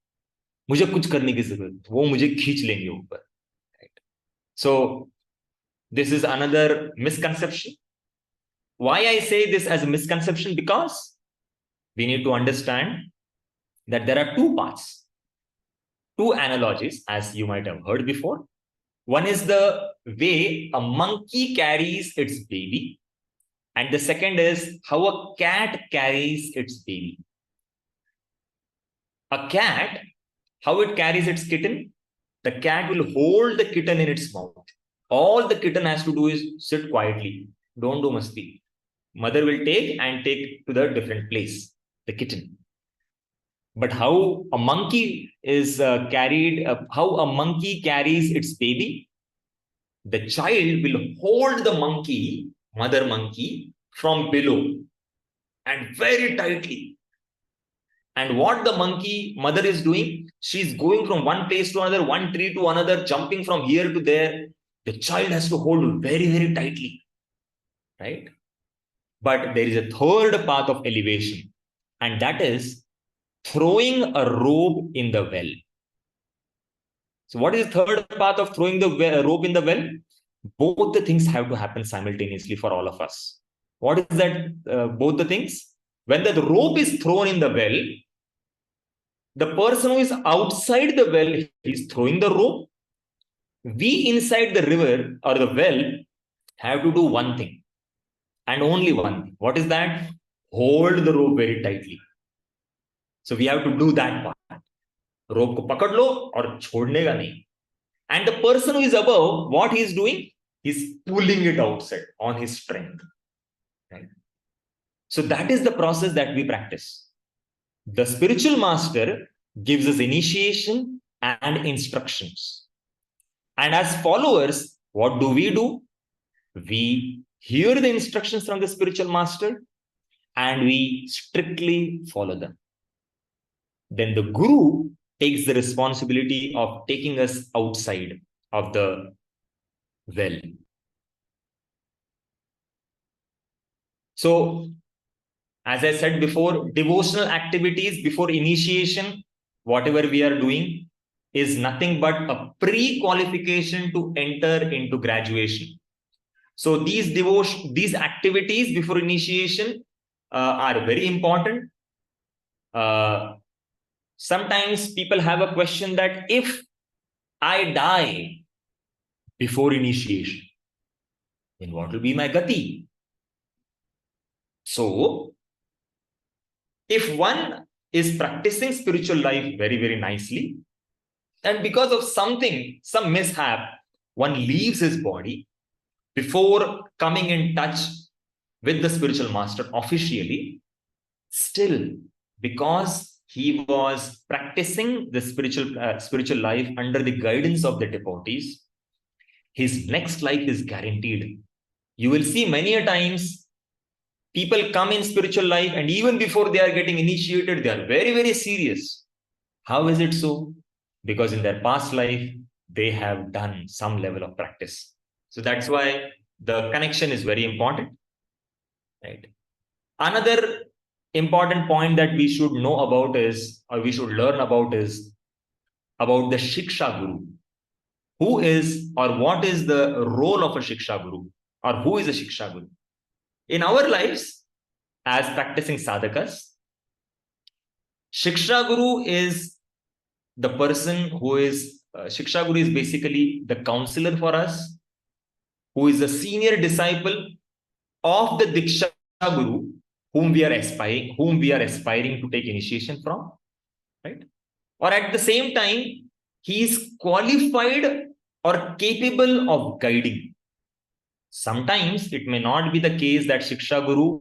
मुझे कुछ करने की जरूरत, वो मुझे खींच लेंगे ऊपर. Right? So this is another misconception. Why I say this as a misconception? Because we need to understand that there are two paths, two analogies, as you might have heard before. One is the way a monkey carries its baby, and the second is how a cat carries its baby. A cat, how it carries its kitten, the cat will hold the kitten in its mouth. All the kitten has to do is sit quietly. Don't do masti. Mother will take to the different place, the kitten. But how a monkey is how a monkey carries its baby, the child will hold the monkey, mother monkey, from below and very tightly. And what the monkey mother is doing, she's going from one place to another, one tree to another, jumping from here to there. The child has to hold very, very tightly, right? But there is a third path of elevation, and that is throwing a rope in the well. So what is the third path of throwing the rope in the well? Both the things have to happen simultaneously for all of us. What is that, both the things? When the rope is thrown in the well, the person who is outside the well is throwing the rope. We inside the river or the well have to do one thing, and only one thing. What is that? Hold the rope very tightly. So we have to do that part. Rope ko pakad lo aur chhodne ka nahi. And the person who is above, what he is doing? He is pulling it outside on his strength. Right? So that is the process that we practice. The spiritual master gives us initiation and instructions. And as followers, what do? We hear the instructions from the spiritual master and we strictly follow them. Then the guru takes the responsibility of taking us outside of the well. So, as I said before, devotional activities before initiation, whatever we are doing, is nothing but a pre-qualification to enter into graduation. So these activities before initiation are very important. Sometimes people have a question that if I die before initiation, then what will be my gati? So, if one is practicing spiritual life very, very nicely, and because of some mishap, one leaves his body before coming in touch with the spiritual master officially, still, because he was practicing the spiritual life under the guidance of the devotees, his next life is guaranteed. You will see many a times people come in spiritual life and even before they are getting initiated, they are very, very serious. How is it so? Because in their past life, they have done some level of practice. So that's why the connection is very important. Right? Another important point that we should know about is, or we should learn about is, about the Shiksha Guru. Who is or what is the role of a Shiksha Guru, or who is a Shiksha Guru? In our lives, as practicing sadhakas, Shiksha Guru is the person who is, Shiksha Guru is basically the counselor for us, who is a senior disciple of the Diksha Guru, whom we are aspiring to take initiation from, right? Or at the same time, he is qualified or capable of guiding. Sometimes it may not be the case that Shiksha Guru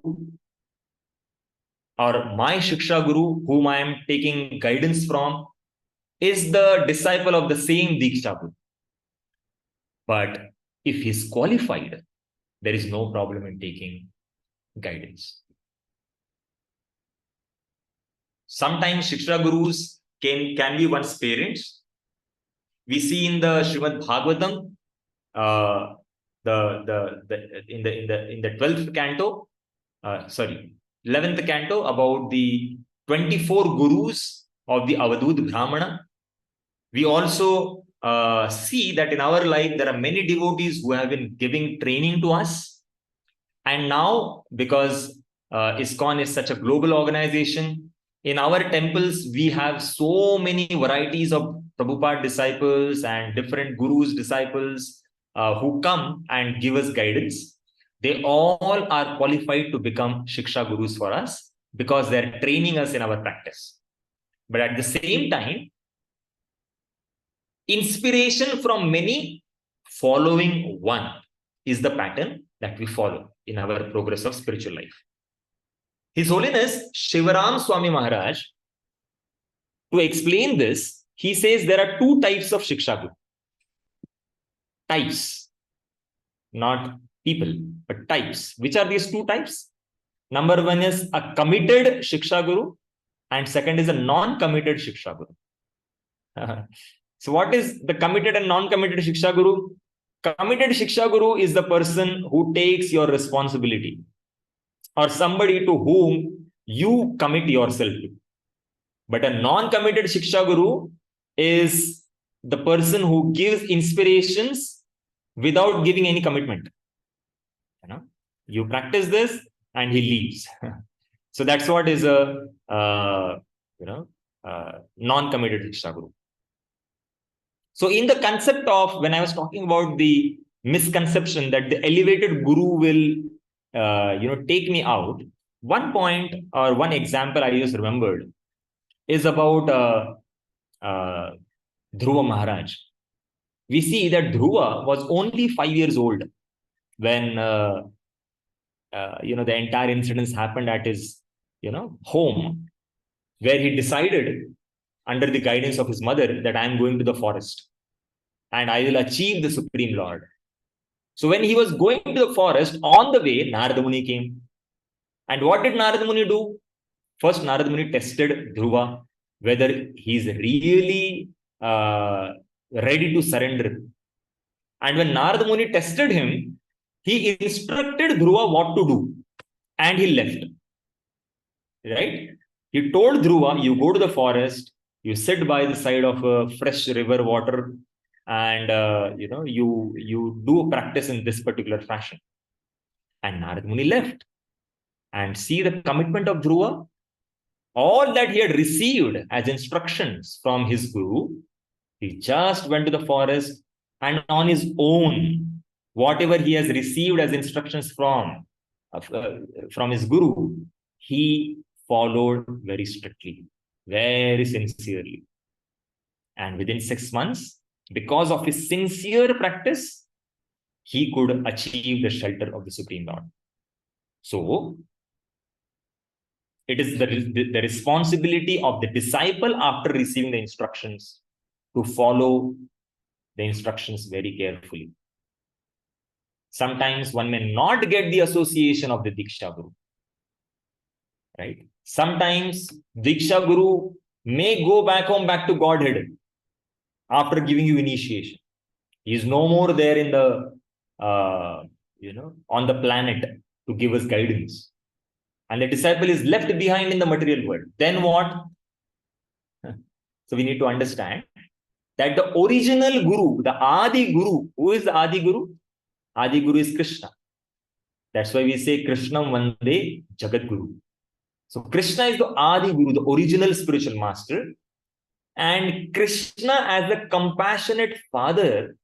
or my Shiksha Guru, whom I am taking guidance from, is the disciple of the same Diksha Guru. But if he is qualified, there is no problem in taking guidance. Sometimes Shiksha Gurus can be one's parents. We see in the Srimad Bhagavatam, in the 12th canto, 11th canto, about the 24 gurus of the Avadut Brahmana. We also see that in our life there are many devotees who have been giving training to us. And now, because ISKCON is such a global organization, in our temples we have so many varieties of Prabhupada disciples and different gurus disciples who come and give us guidance. They all are qualified to become Shiksha Gurus for us because they're training us in our practice. But at the same time, inspiration from many, following one is the pattern that we follow in our progress of spiritual life. His Holiness Shivaram Swami Maharaj, to explain this, he says there are two types of Shiksha Guru. Types, not people, but types. Which are these two types? Number one is a committed Shiksha Guru, and second is a non-committed Shiksha Guru. So what is the committed and non-committed Shiksha Guru? Committed Shiksha Guru is the person who takes your responsibility, or somebody to whom you commit yourself to. But a non-committed Shiksha Guru is the person who gives inspirations without giving any commitment. You practice this and he leaves. So that's what is a non-committed Shiksha Guru. So in the concept of, when I was talking about the misconception that the elevated Guru will take me out, one point or one example I just remembered is about Dhruva Maharaj. We see that Dhruva was only 5 years old when the entire incidents happened at his home, where he decided, under the guidance of his mother, that I am going to the forest and I will achieve the Supreme Lord. So when he was going to the forest, on the way, Narada Muni came. And what did Narada Muni do? First, Narada Muni tested Dhruva, whether he is really ready to surrender. And when Narada Muni tested him, he instructed Dhruva what to do. And he left. Right? He told Dhruva, you go to the forest, you sit by the side of a fresh river water, and you do practice in this particular fashion. And Narada Muni left. And see the commitment of Dhruva. All that he had received as instructions from his guru, he just went to the forest, and on his own, whatever he has received as instructions from his guru, he followed very strictly, very sincerely. And within 6 months, because of his sincere practice, he could achieve the shelter of the Supreme Lord. So, It is the responsibility of the disciple after receiving the instructions to follow the instructions very carefully. Sometimes one may not get the association of the Diksha Guru. Right? Sometimes Diksha Guru may go back home, back to Godhead after giving you initiation. He is no more there in the, on the planet to give us guidance. And the disciple is left behind in the material world. Then what? So we need to understand that the original Guru, the Adi Guru, who is the Adi Guru? Adi Guru is Krishna. That's why we say Krishnam Vande Jagat Guru. So Krishna is the Adi Guru, the original spiritual master. And Krishna, as the compassionate father,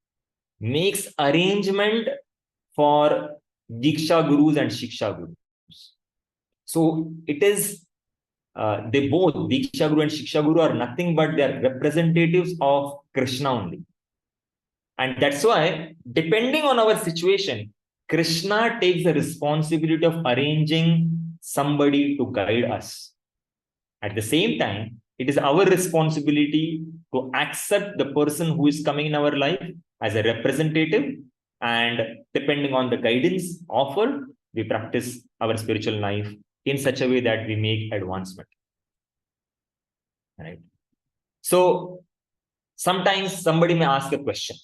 makes arrangement for Diksha Gurus and Shiksha Gurus. So it is, they both, Diksha Guru and Shiksha Guru, are nothing but they are representatives of Krishna only. And that's why, depending on our situation, Krishna takes the responsibility of arranging somebody to guide us. At the same time, it is our responsibility to accept the person who is coming in our life as a representative, and depending on the guidance offered, we practice our spiritual life in such a way that we make advancement. Right? So sometimes somebody may ask a question.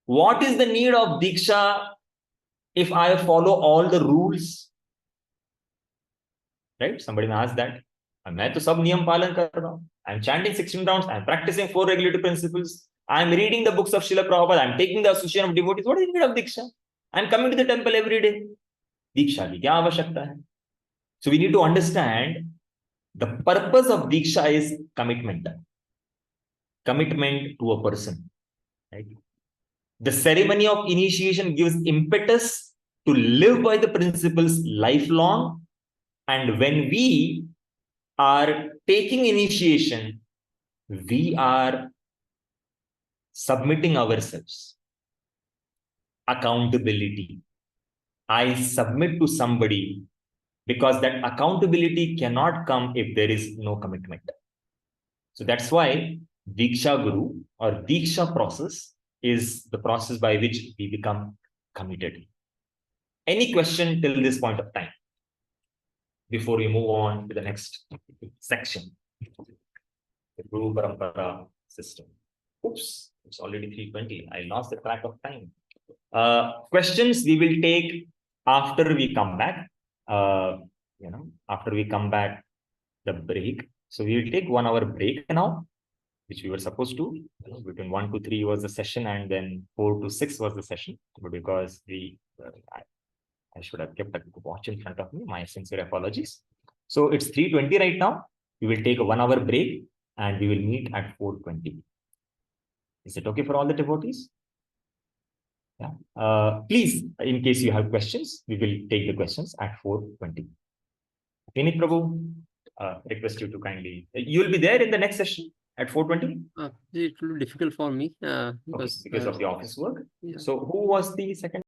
What is the need of Diksha if I follow all the rules? Right? Somebody may ask that. मैं तो सब नियम पालन कर रहा हूँ. I'm chanting 16 rounds. I'm practicing 4 regulative principles. I'm reading the books of Srila Prabhupada. I'm taking the association of devotees. What is the need of Diksha? I'm coming to the temple every day. Diksha की क्या आवश्यकता है? So we need to understand the purpose of Diksha is commitment. Commitment to a person. Right? The ceremony of initiation gives impetus to live by the principles lifelong. And when we are taking initiation, we are submitting ourselves. Accountability. I submit to somebody because that accountability cannot come if there is no commitment. So that's why Diksha Guru or Diksha process is the process by which we become committed. Any question till this point of time before we move on to the next section? The Guru Parampara system. Oops, it's already 3:20. I lost the track of time. Questions we will take after we come back. After we come back, the break. So we will take 1 hour break now, which we were supposed to. Between 1 to 3 was the session, and then 4 to 6 was the session. But because I should have kept a watch in front of me. My sincere apologies. So it's 3:20 right now. We will take a 1 hour break and we will meet at 4:20. Is it okay for all the devotees? Yeah. Please, in case you have questions, we will take the questions at 4:20. Vinit Prabhu, request you to kindly. You will be there in the next session at 4:20? It will be difficult for me because of the office work. Yeah. So who was the second?